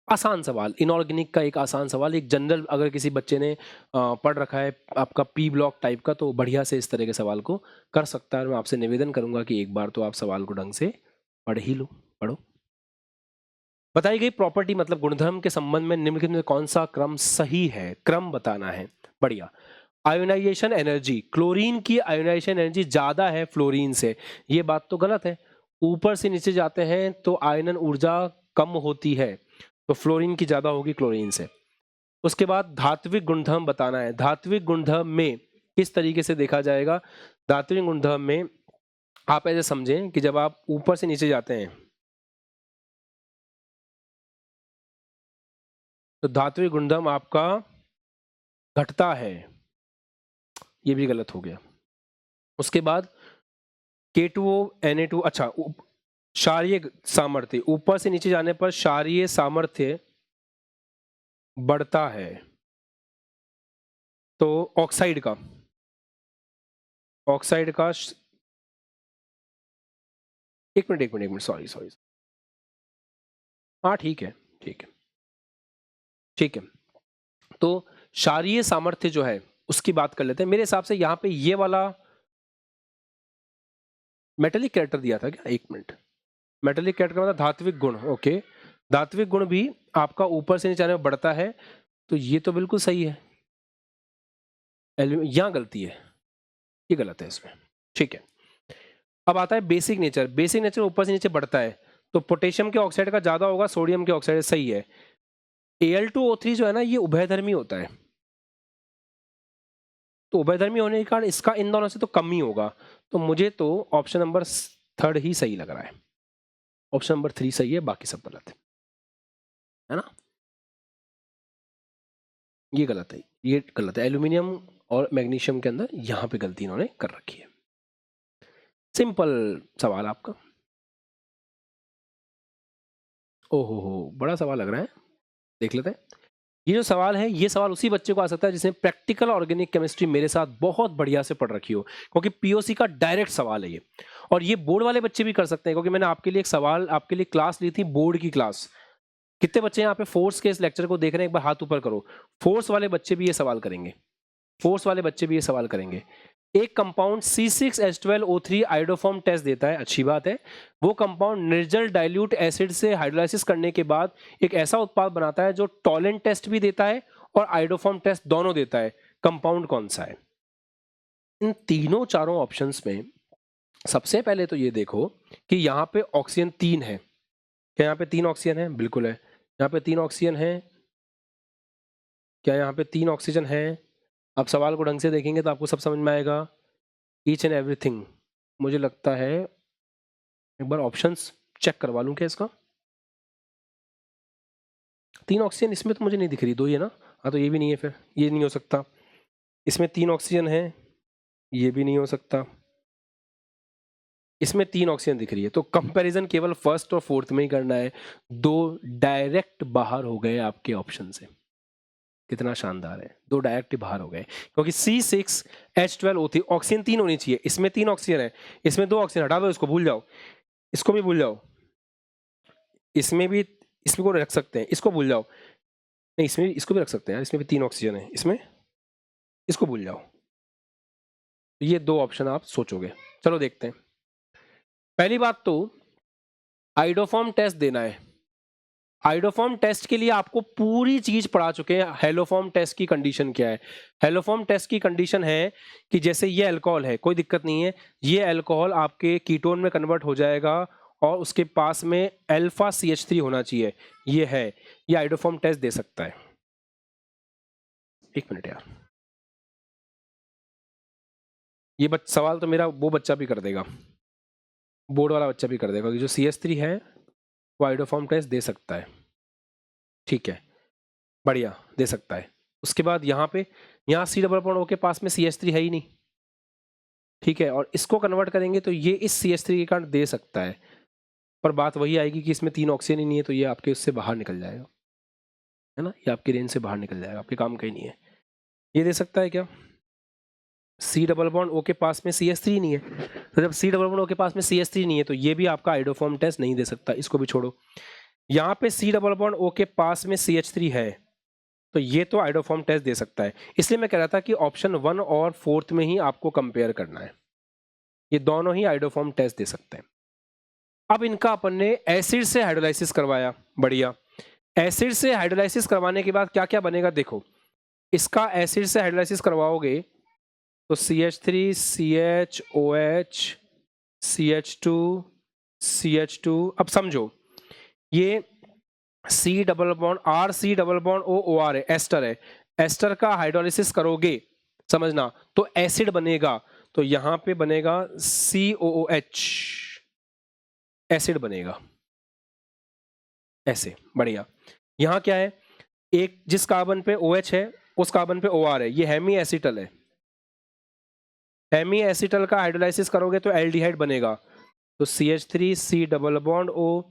आसान सवाल, इनऑर्गेनिक का एक आसान सवाल, एक जनरल अगर किसी बच्चे ने पढ़ रखा है आपका पी ब्लॉक टाइप का, तो बढ़िया से इस तरह के सवाल को कर सकता है। मैं आपसे निवेदन करूंगा कि एक बार तो आप सवाल को ढंग से पढ़ ही लो, पढ़ो। बताई गई प्रॉपर्टी मतलब गुणधर्म के संबंध में निम्नलिखित में कौन सा क्रम सही है? क्रम बताना है। बढ़िया। आयोनाइजेशन एनर्जी, क्लोरीन की आयोनाइजेशन एनर्जी ज्यादा है फ्लोरीन से, ये बात तो गलत है। ऊपर से नीचे जाते हैं तो आयनन ऊर्जा कम होती है, तो फ्लोरीन की ज्यादा होगी क्लोरीन से। उसके बाद धात्विक गुणधर्म बताना है। धात्विक गुणधर्म में किस तरीके से देखा जाएगा? धात्विक गुणधर्म में आप ऐसे समझें कि जब आप ऊपर से नीचे जाते हैं तो धात्विक गुणधर्म आपका घटता है, ये भी गलत हो गया। उसके बाद K2O Na2, अच्छा क्षारीय सामर्थ्य, ऊपर से नीचे जाने पर क्षारीय सामर्थ्य बढ़ता है, तो ऑक्साइड का एक मिनट सॉरी, हाँ ठीक है, तो क्षारीय सामर्थ्य जो है उसकी बात कर लेते हैं। मेरे हिसाब से यहाँ पे ये वाला मेटेलिक कैरेक्टर दिया था क्या? एक मिनट, मेटेलिक कैरेक्टर मतलब धात्विक गुण, ओके। धात्विक गुण भी आपका ऊपर से नीचे आने में बढ़ता है, तो ये तो बिल्कुल सही है। यहाँ गलती है, ये गलत है इसमें, ठीक है। अब आता है बेसिक नेचर। बेसिक नेचर ऊपर से नीचे बढ़ता है, तो पोटेशियम के ऑक्साइड का ज्यादा होगा, सोडियम के ऑक्साइड, सही है। Al2O3 जो है ना, ये उभयधर्मी होता है, तो उभयधर्मी होने के कारण इसका इन दोनों से तो कम ही होगा, तो मुझे तो ऑप्शन नंबर 3 ही सही लग रहा है। ऑप्शन नंबर 3 सही है, बाकी सब गलत है ना? ये गलत है, ये गलत है। एल्यूमिनियम और मैग्नीशियम के अंदर यहां पे गलती इन्होंने कर रखी है। सिंपल सवाल आपका। ओहो हो, बड़ा सवाल लग रहा है, देख लेते हैं। ये जो सवाल है, ये सवाल उसी बच्चे को आ सकता है जिसने प्रैक्टिकल ऑर्गेनिक केमिस्ट्री मेरे साथ बहुत बढ़िया से पढ़ रखी हो, क्योंकि पीओसी का डायरेक्ट सवाल है ये। और ये बोर्ड वाले बच्चे भी कर सकते हैं, क्योंकि मैंने आपके लिए एक सवाल, आपके लिए क्लास ली थी, बोर्ड की क्लास। कितने बच्चे यहाँ पे फोर्स के इस लेक्चर को देख रहे हैं? एक बार हाथ ऊपर करो। फोर्स वाले बच्चे भी ये सवाल करेंगे, फोर्स वाले बच्चे भी ये सवाल करेंगे। एक कंपाउंड C6H12O3 आइडोफॉर्म टेस्ट देता है, अच्छी बात है। वो कंपाउंड निर्जल डाइल्यूट एसिड से हाइड्रोलाइसिस करने के बाद एक ऐसा उत्पाद बनाता है जो टॉलेंट टेस्ट भी देता है और आइडोफॉर्म टेस्ट दोनों देता है। कंपाउंड कौन सा है? इन तीनों चारों ऑप्शंस में सबसे पहले तो ये देखो कि यहाँ पे ऑक्सीजन 3 है। क्या यहाँ पे 3 ऑक्सीजन है? बिल्कुल है, यहाँ पे 3 ऑक्सीजन है। क्या यहाँ पे 3 ऑक्सीजन है? अब सवाल को ढंग से देखेंगे तो आपको सब समझ में आएगा, ईच एंड एवरीथिंग। मुझे लगता है एक बार ऑप्शंस चेक करवा लूं क्या इसका। 3 ऑक्सीजन इसमें तो मुझे नहीं दिख रही, 2 ही है ना? हाँ, तो ये भी नहीं है, फिर ये नहीं हो सकता। इसमें 3 ऑक्सीजन है, ये भी नहीं हो सकता। इसमें 3 ऑक्सीजन दिख रही है, तो कंपैरिजन केवल फर्स्ट और फोर्थ में ही करना है। 2 डायरेक्ट बाहर हो गए आपके ऑप्शन से। कितना शानदार है, 2 डायरेक्ट बाहर हो गए, क्योंकि C6H12O3 ऑक्सीजन 3 होनी चाहिए, इसमें 3 ऑक्सीजन है, इसमें 2 ऑक्सीजन, हटा दो, इसको भूल जाओ, इसको भी भूल जाओ, इसमें भी, इसमें को रख सकते हैं, इसको भूल जाओ, नहीं इसमें इसको भी रख सकते हैं, इसमें भी 3 ऑक्सीजन है, इसमें इसको भूल जाओ। ये 2 ऑप्शन आप सोचोगे। चलो देखते हैं। पहली बात तो आइडोफॉर्म टेस्ट देना है। आइडोफॉर्म टेस्ट के लिए आपको पूरी चीज पढ़ा चुके हैं। हेलोफॉर्म टेस्ट की कंडीशन क्या है? हेलोफॉर्म टेस्ट की कंडीशन है कि जैसे ये अल्कोहल है, कोई दिक्कत नहीं है, ये अल्कोहल आपके कीटोन में कन्वर्ट हो जाएगा और उसके पास में अल्फा CH3 होना चाहिए, ये है, ये आइडोफॉर्म टेस्ट दे सकता है। एक मिनट यार, ये सवाल तो मेरा वो बच्चा भी कर देगा, बोर्ड वाला बच्चा भी कर देगा कि जो CH3 है वो आइडोफॉर्म टेस्ट दे सकता है। ठीक है, बढ़िया, दे सकता है। उसके बाद यहाँ पे, यहाँ C डबल के पास में CH3 है ही नहीं, ठीक है, और इसको कन्वर्ट करेंगे तो ये इस CH3 के कारण दे सकता है, पर बात वही आएगी कि इसमें 3 ऑक्सीजन ही नहीं है, तो ये आपके उससे बाहर निकल जाएगा, है ना? ये आपकी रेंज से बाहर निकल जाएगा, आपके काम का ही नहीं है। ये दे सकता है क्या? C डबल के पास में CH3 नहीं है, तो जब C डबल के पास में CH3 नहीं है तो ये भी आपका आइडोफॉर्म टेस्ट नहीं दे सकता, इसको भी छोड़ो। यहाँ पे C डबल के पास में CH3 है, तो ये तो आइडोफॉर्म टेस्ट दे सकता है। इसलिए मैं कह रहा था कि ऑप्शन 1 और 4th में ही आपको कंपेयर करना है, ये दोनों ही आइडोफॉर्म टेस्ट दे सकते हैं। अब इनका अपन ने एसिड से हाइड्रोलाइसिस करवाया, बढ़िया। एसिड से हाइड्रोलाइसिस करवाने के बाद क्या क्या बनेगा देखो। इसका एसिड से हाइड्रोलाइसिस करवाओगे तो CH3 CHOH CH2 CH2। अब समझो ये C double bond RC double bond O OR है, एस्टर है, एस्टर का हाइड्रोलाइसिस करोगे, समझना, तो एसिड बनेगा, तो यहां पे बनेगा COOH, एसिड बनेगा ऐसे, बढ़िया। यहां क्या है, एक जिस कार्बन पे OH है उस कार्बन पे OR है, ये हेमी एसिटल है, हेमी एसिटल का हाइड्रोलाइसिस करोगे तो एल्डिहाइड बनेगा, तो CH3 C double bond O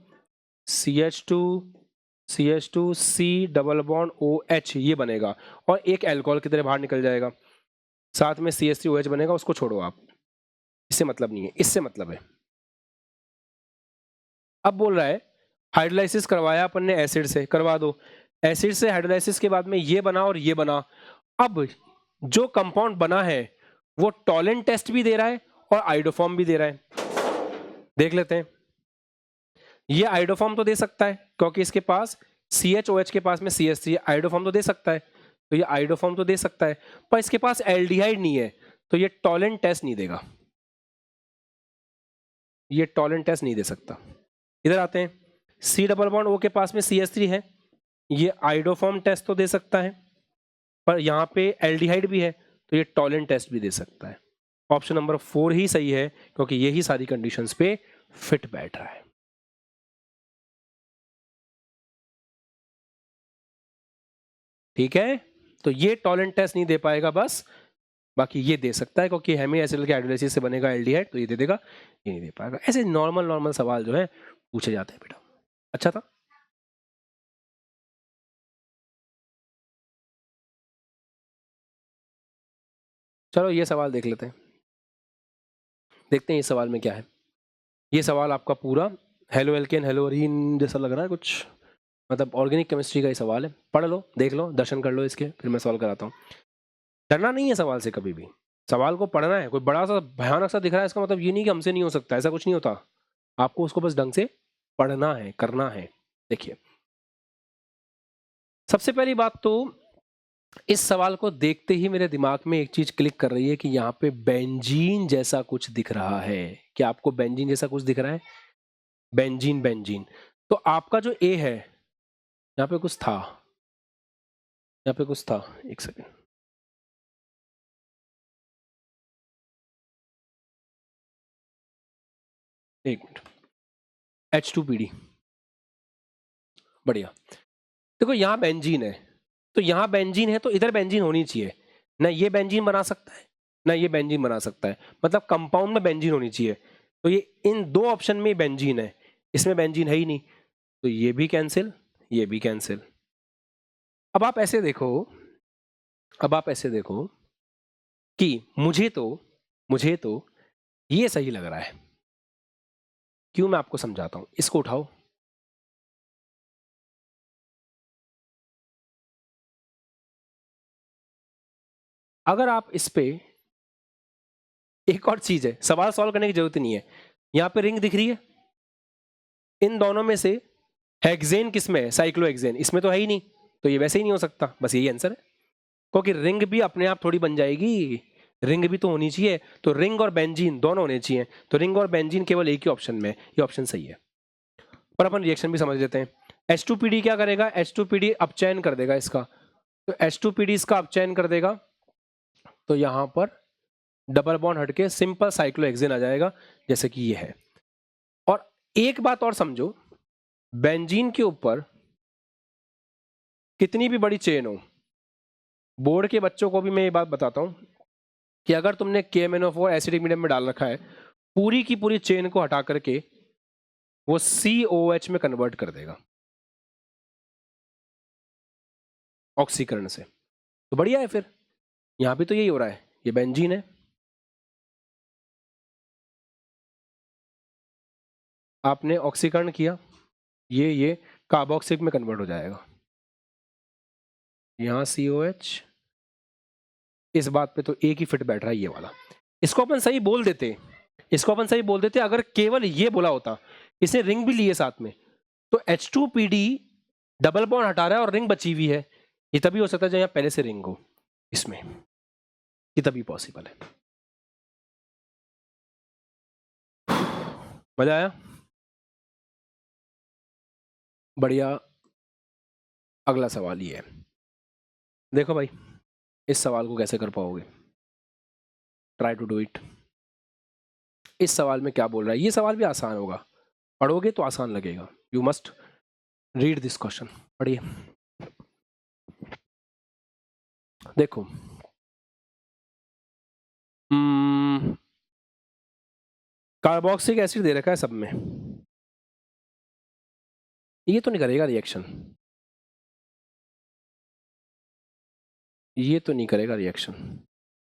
CH2 C double bond OH ये बनेगा, और एक अल्कोहल की तरह बाहर निकल जाएगा, साथ में CH3OH बनेगा, उसको छोड़ो आप, इससे मतलब नहीं है, इससे मतलब है। अब बोल रहा है हाइड्रोलाइसिस करवाया अपन ने एसिड से, करवा दो, एसिड से हाइड्रोलाइसिस के बाद में ये बना और ये बना। अब जो कंपाउंड बना है वो टॉलेंट टेस्ट भी दे रहा है और आइडोफॉर्म भी दे रहा है, देख लेते हैं। ये आइडोफॉर्म तो दे सकता है क्योंकि इसके पास CHOH के पास में CH3 आइडोफॉर्म तो दे सकता है, तो ये आइडोफॉर्म तो दे सकता है, पर इसके पास एल्डिहाइड नहीं है, तो ये टॉलेंट टेस्ट नहीं देगा, ये टॉलेंट टेस्ट नहीं दे सकता। इधर आते हैं, C डबल बॉन्ड O के पास में CH3 है, ये आइडोफॉर्म टेस्ट तो दे सकता है, पर यहाँ पे एल्डिहाइड भी है, तो ये टॉलेंट टेस्ट भी दे सकता है। ऑप्शन नंबर 4 ही सही है क्योंकि यही सारी कंडीशंस पे फिट बैठ रहा है। ठीक है, तो ये टॉलेंट टेस्ट नहीं दे पाएगा बस, बाकी ये दे सकता है क्योंकि हेमी एसिड के हाइड्रोलाइसिस से बनेगा एल्डिहाइड, तो ये दे देगा, ये नहीं दे पाएगा। ऐसे नॉर्मल सवाल जो है पूछे जाते हैं बेटा। अच्छा था। चलो ये सवाल देख लेते हैं, देखते हैं ये सवाल में क्या है। ये सवाल आपका पूरा हेलो एल्केन हेलो अरीन जैसा लग रहा है कुछ, मतलब ऑर्गेनिक केमिस्ट्री का ही सवाल है। पढ़ लो, देख लो, दर्शन कर लो इसके, फिर मैं सॉल्व कराता हूँ। डरना नहीं है सवाल से कभी भी, सवाल को पढ़ना है। कोई बड़ा सा भयानक सा दिख रहा है इसका मतलब ये नहीं कि हमसे नहीं हो सकता, ऐसा कुछ नहीं होता। आपको उसको बस ढंग से पढ़ना है, करना है। देखिए, सबसे पहली बात तो इस सवाल को देखते ही मेरे दिमाग में एक चीज क्लिक कर रही है कि यहाँ पे बेंजीन जैसा कुछ दिख रहा है। क्या आपको बेंजीन जैसा कुछ दिख रहा है? Benzene, benzene. तो आपका जो ए है, यहाँ पे कुछ था, यहाँ पे कुछ था, एक सेकेंड, एक मिनट, H2PD, बढ़िया। देखो यहाँ बेंजीन है, तो यहाँ बेंजीन है तो इधर बेंजीन होनी चाहिए ना, ये बेंजीन बना सकता है ना ये बेंजीन बना सकता है, मतलब कंपाउंड में बेंजीन होनी चाहिए। तो ये इन दो ऑप्शन में बेंजीन है, इसमें बेंजीन है ही नहीं, तो ये भी कैंसिल, ये भी कैंसिल। अब आप ऐसे देखो, अब आप ऐसे देखो कि मुझे तो ये सही लग रहा है। क्यों, मैं आपको समझाता हूं। इसको उठाओ, अगर आप इस पे, एक और चीज है, सवाल सॉल्व करने की जरूरत नहीं है। यहां पे रिंग दिख रही है, इन दोनों में से हेक्सेन किस में है? साइक्लोहेक्सेन, इसमें तो है ही नहीं, तो ये वैसे ही नहीं हो सकता, बस यही आंसर है। क्योंकि रिंग भी अपने आप थोड़ी बन जाएगी, रिंग भी तो होनी चाहिए, तो रिंग और बेंजीन दोनों होने चाहिए, तो रिंग और बेंजीन केवल एक ही ऑप्शन में, ये ऑप्शन सही है। पर अपन रिएक्शन भी समझ लेते हैं। H2PD क्या करेगा? H2PD अपचयन कर देगा इसका, तो H2PD इसका अपचयन कर देगा, तो यहां पर डबल बॉन्ड हटके सिंपल साइक्लोहेक्सेन आ जाएगा, जैसे कि ये है। और एक बात और समझो, बेंजीन के ऊपर कितनी भी बड़ी चेन हो, बोर्ड के बच्चों को भी मैं ये बात बताता हूं कि अगर तुमने KMnO4 एसिडिक मीडियम में डाल रखा है, पूरी की पूरी चेन को हटा करके वो COH में कन्वर्ट कर देगा ऑक्सीकरण से, तो बढ़िया है। फिर यहां भी तो यही हो रहा है, ये बेंजीन है, आपने ऑक्सीकरण किया, ये कार्बोक्सिलिक में कन्वर्ट हो जाएगा, यहां COH, इस बात पे तो एक ही फिट बैठ रहा है, ये वाला। इसको अपन सही बोल देते, इसको अपन सही बोल देते अगर केवल ये बोला होता, इसे रिंग भी लिए साथ में, तो H2PD डबल बॉन्ड हटा रहा है और रिंग बची हुई है, ये तभी हो सकता है जब यहाँ पहले से रिंग हो इसमें, ये तभी पॉसिबल है। मजा आया? बढ़िया। अगला सवाल ये है, देखो भाई, इस सवाल को कैसे कर पाओगे, ट्राई टू डू इट। इस सवाल में क्या बोल रहा है, ये सवाल भी आसान होगा, पढ़ोगे तो आसान लगेगा। You must read this question, पढ़िए। देखो, कार्बोक्सिलिक एसिड दे रखा है सब में, ये तो नहीं करेगा रिएक्शन, ये तो नहीं करेगा रिएक्शन,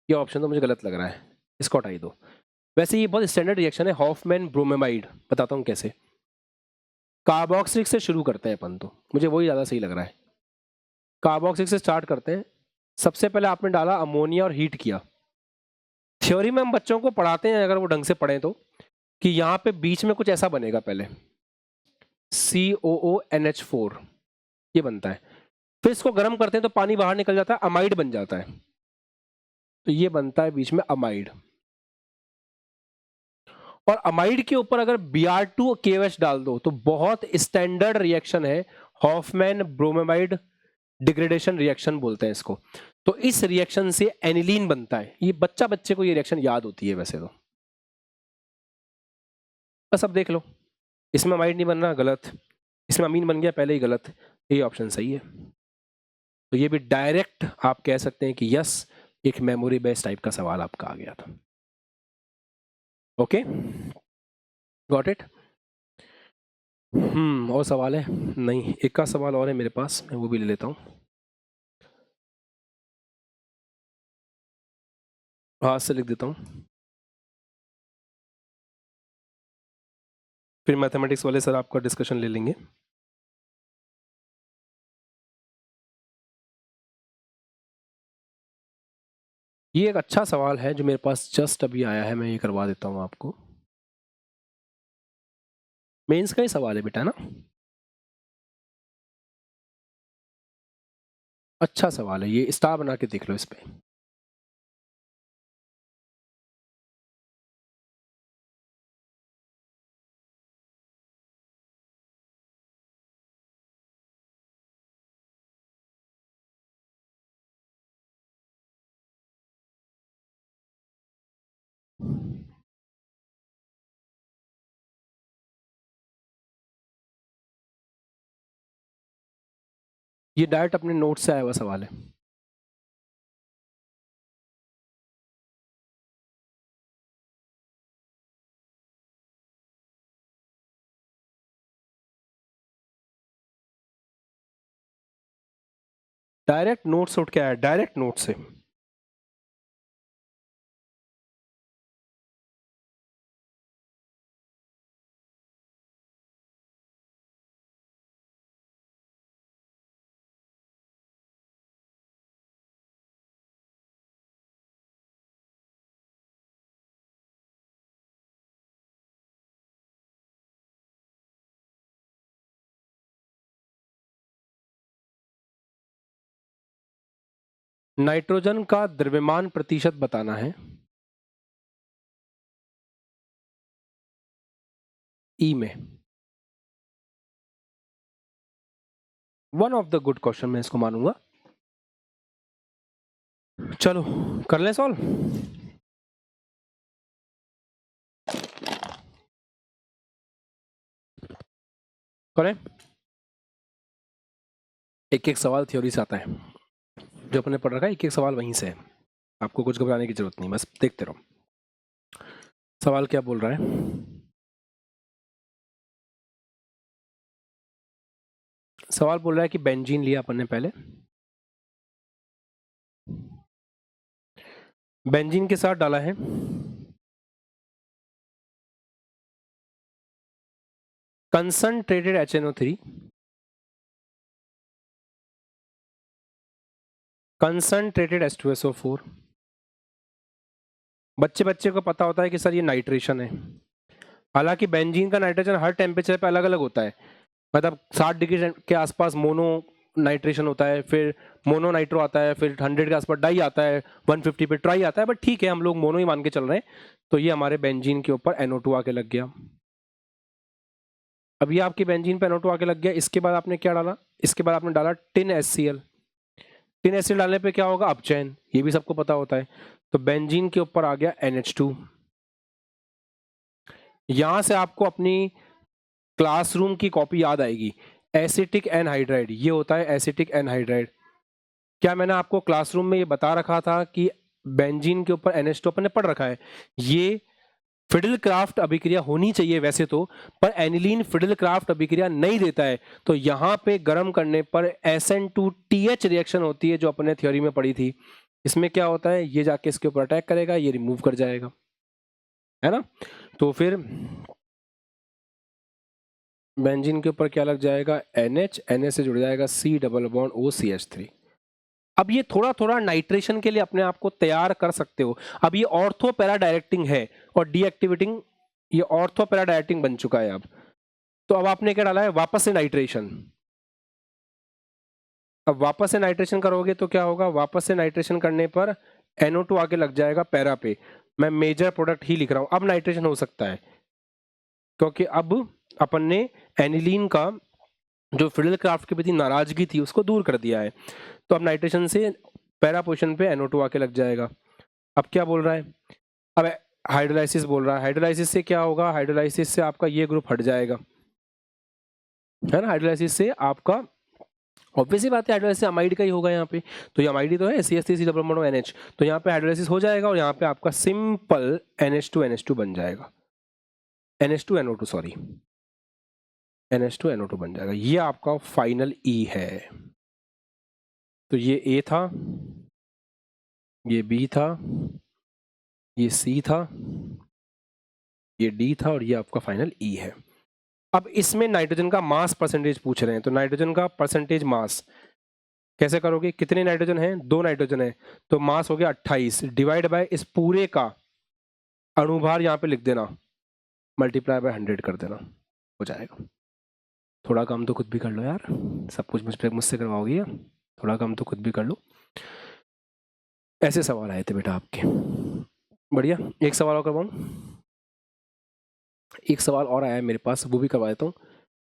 ये ऑप्शन तो मुझे गलत लग रहा है, इसको हटाई दो। वैसे ये बहुत स्टैंडर्ड रिएक्शन है, हॉफमैन ब्रोमेमाइड, बताता हूँ कैसे। कार्बोक्सिलिक से शुरू करते हैं अपन, तो मुझे वही ज़्यादा सही लग रहा है। कार्बोक्सिलिक से स्टार्ट करते हैं। सबसे पहले आपने डाला अमोनिया और हीट किया। थ्योरी में हम बच्चों को पढ़ाते हैं, अगर वो ढंग से पढ़ें तो, कि यहाँ पे बीच में कुछ ऐसा बनेगा, पहले COONH4 ये बनता है, फिर इसको गर्म करते हैं तो पानी बाहर निकल जाता है, अमाइड बन जाता है, तो ये बनता है बीच में अमाइड। और अमाइड के ऊपर अगर Br2 KOH डाल दो तो बहुत स्टैंडर्ड रिएक्शन है, हॉफमैन ब्रोमाइड डिग्रेडेशन रिएक्शन बोलते हैं इसको। तो इस रिएक्शन से एनिलीन बनता है। ये बच्चे को ये रिएक्शन याद होती है वैसे तो, बस अब देख लो, इसमें अमाइड नहीं बन रहा, गलत, इसमें अमीन बन गया पहले ही, गलत, ये ऑप्शन सही है। तो ये भी डायरेक्ट आप कह सकते हैं कि यस, एक मेमोरी बेस्ड टाइप का सवाल आपका आ गया था। Okay, got it. और सवाल है? नहीं, एक का सवाल और है मेरे पास, मैं वो भी ले लेता हूँ। हाथ से लिख देता हूँ, फिर मैथमेटिक्स वाले सर आपका डिस्कशन ले लेंगे। ये एक अच्छा सवाल है जो मेरे पास जस्ट अभी आया है, मैं ये करवा देता हूँ आपको। मेंस का ही सवाल है बेटा ना, अच्छा सवाल है ये, स्टार बना के देख लो इस पे। ये डायरेक्ट अपने नोट से आया हुआ सवाल है। डायरेक्ट नोट से उठ के आया, डायरेक्ट नोट से। नाइट्रोजन का द्रव्यमान प्रतिशत बताना है, ई में। One of the good question, मैं इसको मानूंगा। चलो कर लें सॉल्व। करें, एक एक सवाल थ्योरी से आता है, जो अपने पढ़ रखा है एक एक सवाल वहीं से है, आपको कुछ घबराने की जरूरत नहीं, बस देखते रहो। सवाल क्या बोल रहा है? सवाल बोल रहा है कि बेंजीन लिया अपन ने पहले, बेंजीन के साथ डाला है कंसंट्रेटेड HNO3, कंसंट्रेटेड H2SO4। बच्चे को पता होता है कि सर ये नाइट्रेशन है, हालांकि बेंजीन का नाइट्रेशन हर टेम्परेचर पे अलग अलग होता है, मतलब 60 डिग्री के आसपास मोनो नाइट्रेशन होता है, फिर मोनो नाइट्रो आता है, फिर 100 के आसपास डाई आता है, 150 पे ट्राई आता है, बट ठीक है हम लोग मोनो ही मान के चल रहे हैं। तो ये हमारे बेंजीन के ऊपर NO2 आके लग गया। अब ये आपकी बेंजीन पे NO2 आके लग गया, इसके बाद आपने क्या डाला? इसके बाद आपने डाला टिन HCl। टिन HCl डालने पे क्या होगा? अपचयन, ये भी सबको पता होता है। तो बेंजीन के ऊपर आ गया NH2। यहां से आपको अपनी क्लासरूम की कॉपी याद आएगी, एसिटिक एनहाइड्राइड, ये होता है एसिटिक एनहाइड्राइड। क्या मैंने आपको क्लासरूम में ये बता रखा था कि बेंजीन के ऊपर NH2 अपन ने पढ़ रखा है, ये फिडल क्राफ्ट अभिक्रिया होनी चाहिए वैसे तो, पर एनिलीन फिडल क्राफ्ट अभिक्रिया नहीं देता है, तो यहां पे गर्म करने पर SN2TH रिएक्शन होती है जो अपने थ्योरी में पढ़ी थी। इसमें क्या होता है, ये जाके इसके ऊपर अटैक करेगा, ये रिमूव कर जाएगा, है ना। तो फिर बेंजीन के ऊपर क्या लग जाएगा? NH, NH से जुड़ जाएगा C डबल बॉन्ड OCH3। अब ये थोड़ा थोड़ा नाइट्रेशन के लिए अपने आप को तैयार कर सकते हो। अब ये ऑर्थो पैरा डायरेक्टिंग है और डीएक्टिवेटिंग ये ऑर्थो पैरा डायरेक्टिंग बन चुका है अब। तो अब आपने क्या डाला है, वापस से नाइट्रेशन। अब वापस से नाइट्रेशन करोगे तो क्या होगा, वापस से नाइट्रेशन करने पर NO2 आके लग जाएगा पैरा पे। मैं मेजर प्रोडक्ट ही लिख रहा हूं, अब नाइट्रेशन हो सकता है क्योंकि अब अपन ने एनिलीन का जो फिडेल क्राफ्ट के प्रति नाराजगी थी उसको दूर कर दिया है। तो अब नाइट्रेशन से पैरा पोजिशन पे NO2 आके लग जाएगा। अब क्या बोल रहा है, अब हाइड्रोलाइसिस बोल रहा है। हाइड्रोलाइसिस से क्या होगा, हाइड्रोलाइसिस से आपका ये ग्रुप हट जाएगा, है ना। हाइड्रोलाइसिस से आपका ऑब्वियसली बात है, हाइड्रोलाइसिस अमाइड का ही होगा यहाँ पे। तो ये अमाइड ही तो है, CH3 डबल बॉन्ड NH। तो यहाँ पे हाइड्रोलाइसिस हो जाएगा और यहाँ पे आपका सिंपल NH2 बन जाएगा, NH2NO2 सॉरी, NH2NO2 बन जाएगा। ये आपका फाइनल E है। तो ये A था, ये B था, ये C था, ये D था और ये आपका फाइनल E है। अब इसमें नाइट्रोजन का मास परसेंटेज पूछ रहे हैं, तो नाइट्रोजन का परसेंटेज मास कैसे करोगे, कितने नाइट्रोजन हैं, 2 नाइट्रोजन है, तो मास हो गया 28 डिवाइड बाय इस पूरे का अणुभार यहाँ पे लिख देना, मल्टीप्लाई बाय 100 कर देना, हो जाएगा। थोड़ा काम तो खुद भी कर लो यार, सब कुछ मुझसे करवाओगे, थोड़ा काम तो खुद भी कर लो। ऐसे सवाल आए थे बेटा आपके, बढ़िया। एक सवाल और करवाऊं, एक सवाल और आया है मेरे पास, वो भी करवा देता हूँ,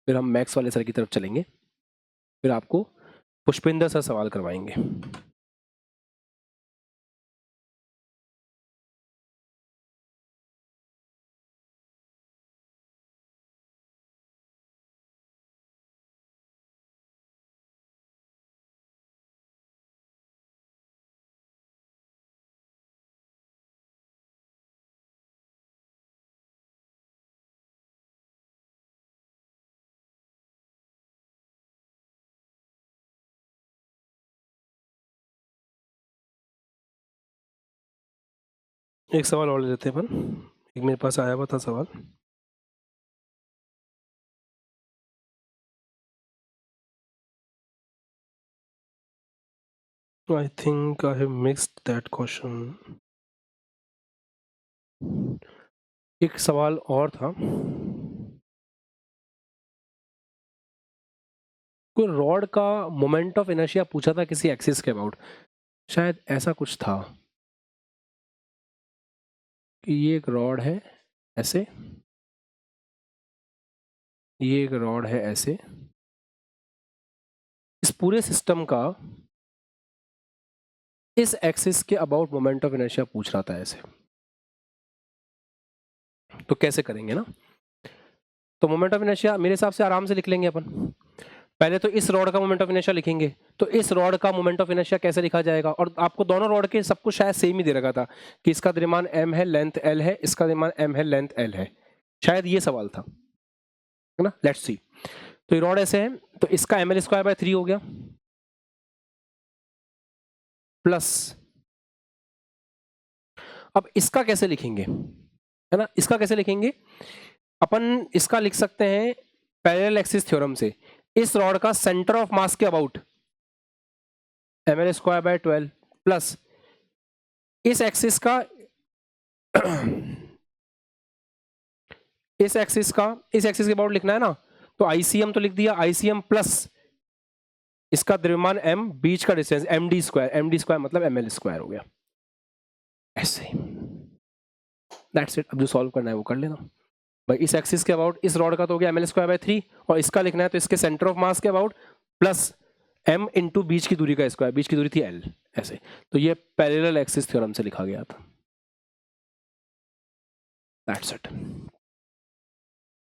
फिर हम मैथ्स वाले सर की तरफ चलेंगे, फिर आपको पुष्पिंदर सर सवाल करवाएंगे। एक सवाल और ले लेते हैं अपन, एक मेरे पास आया हुआ था सवाल। I think I have mixed that question. एक सवाल और था, कोई रॉड का मोमेंट ऑफ इनर्शिया पूछा था किसी एक्सिस के अबाउट, शायद ऐसा कुछ था कि ये एक रॉड है ऐसे, ये एक रॉड है ऐसे, इस पूरे सिस्टम का इस एक्सिस के अबाउट मोमेंट ऑफ इनर्शिया पूछ रहा था ऐसे। तो कैसे करेंगे ना, तो मोमेंट ऑफ इनर्शिया मेरे हिसाब से आराम से लिख लेंगे अपन। पहले तो इस रॉड का मोमेंट ऑफ इनर्शिया लिखेंगे, तो इस रॉड का मोमेंट ऑफ इनर्शिया कैसे लिखा जाएगा, और आपको दोनों रॉड के सब कुछ शायद सेम ही दे रखा था कि इसका द्रव्यमान m है, लेंथ l है, इसका द्रव्यमान m है, लेंथ l है, शायद ये सवाल था, है ना। लेट्स सी, तो ये रॉड ऐसे है, तो इसका ml²/3 हो गया, प्लस अब इसका कैसे लिखेंगे, है ना, इसका कैसे लिखेंगे अपन, इसका लिख सकते हैं पैरेलल एक्सिस थ्योरम से, इस रॉड का सेंटर ऑफ मास के अबाउट ml²/12 प्लस इस एक्सिस का इस एक्सिस के अबाउट लिखना है ना, तो ICM तो लिख दिया, ICM प्लस इसका द्रव्यमान m, बीच का डिस्टेंस md² मतलब ml² हो गया, ऐसे। That's it. अब जो सॉल्व करना है वो कर लेना भाई। इस एक्सिस के अबाउट इस रॉड का तो हो गया ml²/3 और इसका लिखना है तो इसके सेंटर ऑफ मास के अबाउट प्लस m इंटू बीच की दूरी का स्क्वायर, बीच की दूरी थी l, ऐसे। तो ये पैरेलल एक्सिस थ्योरम से लिखा गया था। That's it.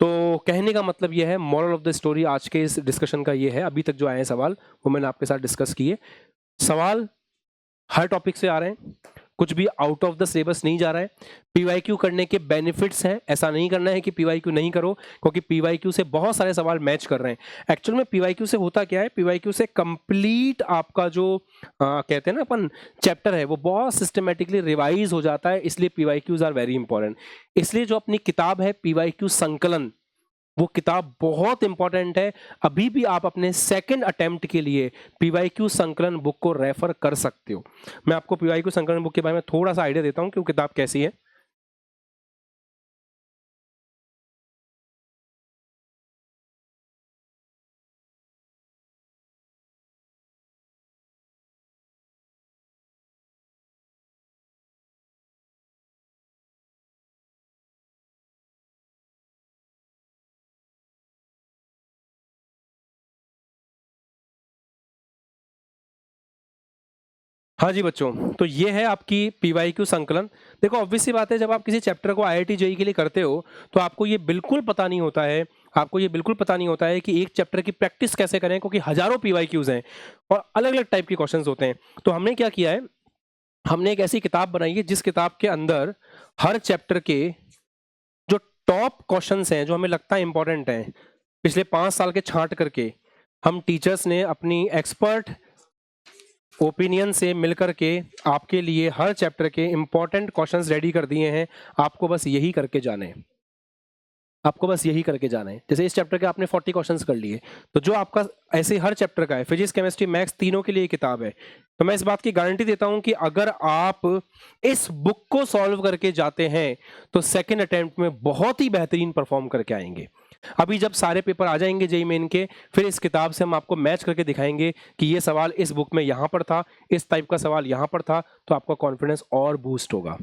तो कहने का मतलब ये है, मॉरल ऑफ द स्टोरी आज के इस डिस्कशन का ये है, अभी तक जो आए हैं सवाल वो मैंने आपके साथ डिस्कस किए। सवाल हर टॉपिक से आ रहे हैं, कुछ भी आउट ऑफ द सिलेबस नहीं जा रहा है। पीवाईक्यू करने के बेनिफिट्स हैं, ऐसा नहीं करना है कि पीवाईक्यू नहीं करो, क्योंकि पीवाईक्यू से बहुत सारे सवाल मैच कर रहे हैं। एक्चुअल में पीवाईक्यू से होता क्या है, पीवाईक्यू से कंप्लीट आपका जो कहते हैं ना अपन चैप्टर है वो बहुत सिस्टमेटिकली रिवाइज हो जाता है, इसलिए पीवाईक्यूज आर वेरी इंपॉर्टेंट। इसलिए जो अपनी किताब है पीवाईक्यू संकलन, वो किताब बहुत इंपॉर्टेंट है। अभी भी आप अपने सेकंड अटेम्प्ट के लिए पीवाईक्यू संकलन बुक को रेफर कर सकते हो। मैं आपको पीवाईक्यू संकलन बुक के बारे में थोड़ा सा आइडिया देता हूं कि वो किताब कैसी है। हाँ जी बच्चों, तो ये है आपकी PYQ संकलन। देखो ऑब्वियस सी बात है, जब आप किसी चैप्टर को IIT JEE के लिए करते हो तो आपको ये बिल्कुल पता नहीं होता है कि एक चैप्टर की प्रैक्टिस कैसे करें, क्योंकि हजारों PYQs हैं और अलग अलग टाइप के क्वेश्चंस होते हैं। तो हमने क्या किया है, हमने एक ऐसी किताब बनाई है जिस किताब के अंदर हर चैप्टर के जो टॉप क्वेश्चंस हैं, जो हमें लगता है इंपॉर्टेंट हैं, पिछले 5 साल के छांट करके हम टीचर्स ने अपनी एक्सपर्ट ओपिनियन से मिलकर के आपके लिए हर चैप्टर के इंपॉर्टेंट क्वेश्चंस रेडी कर दिए हैं। आपको बस यही करके जाना है, जैसे इस चैप्टर के आपने 40 क्वेश्चंस कर लिए, तो जो आपका ऐसे हर चैप्टर का है, फिजिक्स केमिस्ट्री मैथ्स तीनों के लिए किताब है। तो मैं इस बात की गारंटी देता हूं कि अगर आप इस बुक को सॉल्व करके जाते हैं तो सेकेंड अटेम्प्ट में बहुत ही बेहतरीन परफॉर्म करके आएंगे। अभी जब सारे पेपर आ जाएंगे जेईई मेन के, फिर इस किताब से हम आपको मैच करके दिखाएंगे कि ये सवाल इस बुक में यहां पर था, इस टाइप का सवाल यहां पर था, तो आपका कॉन्फिडेंस और बूस्ट होगा।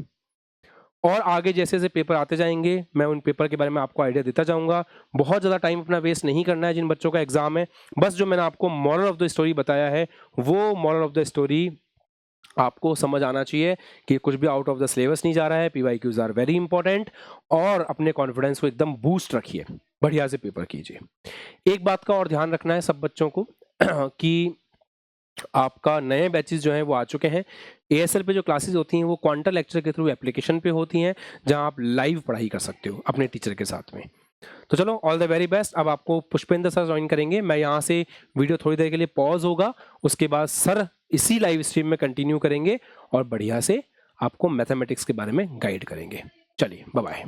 और आगे जैसे जैसे पेपर आते जाएंगे मैं उन पेपर के बारे में आपको आइडिया देता जाऊंगा। बहुत ज़्यादा टाइम अपना वेस्ट नहीं करना है जिन बच्चों का एग्जाम है। बस जो मैंने आपको मॉरल ऑफ द स्टोरी बताया है, वो मॉरल ऑफ द स्टोरी आपको समझ आना चाहिए कि कुछ भी आउट ऑफ द सिलेबस नहीं जा रहा है। PYQs आर वेरी इंपॉर्टेंट, और अपने कॉन्फिडेंस को एकदम बूस्ट रखिए, बढ़िया से पेपर कीजिए। एक बात का और ध्यान रखना है सब बच्चों को कि आपका नए बैचेस जो हैं वो आ चुके हैं। ASL पे जो क्लासेस होती हैं वो क्वांटल लेक्चर के थ्रू एप्लीकेशन पे होती हैं, जहां आप लाइव पढ़ाई कर सकते हो अपने टीचर के साथ में। तो चलो, ऑल द वेरी बेस्ट। अब आपको पुष्पेंद्र सर ज्वाइन करेंगे। मैं यहाँ से वीडियो थोड़ी देर के लिए पॉज होगा, उसके बाद सर इसी लाइव स्ट्रीम में कंटिन्यू करेंगे और बढ़िया से आपको मैथमेटिक्स के बारे में गाइड करेंगे। चलिए, बाय बाय।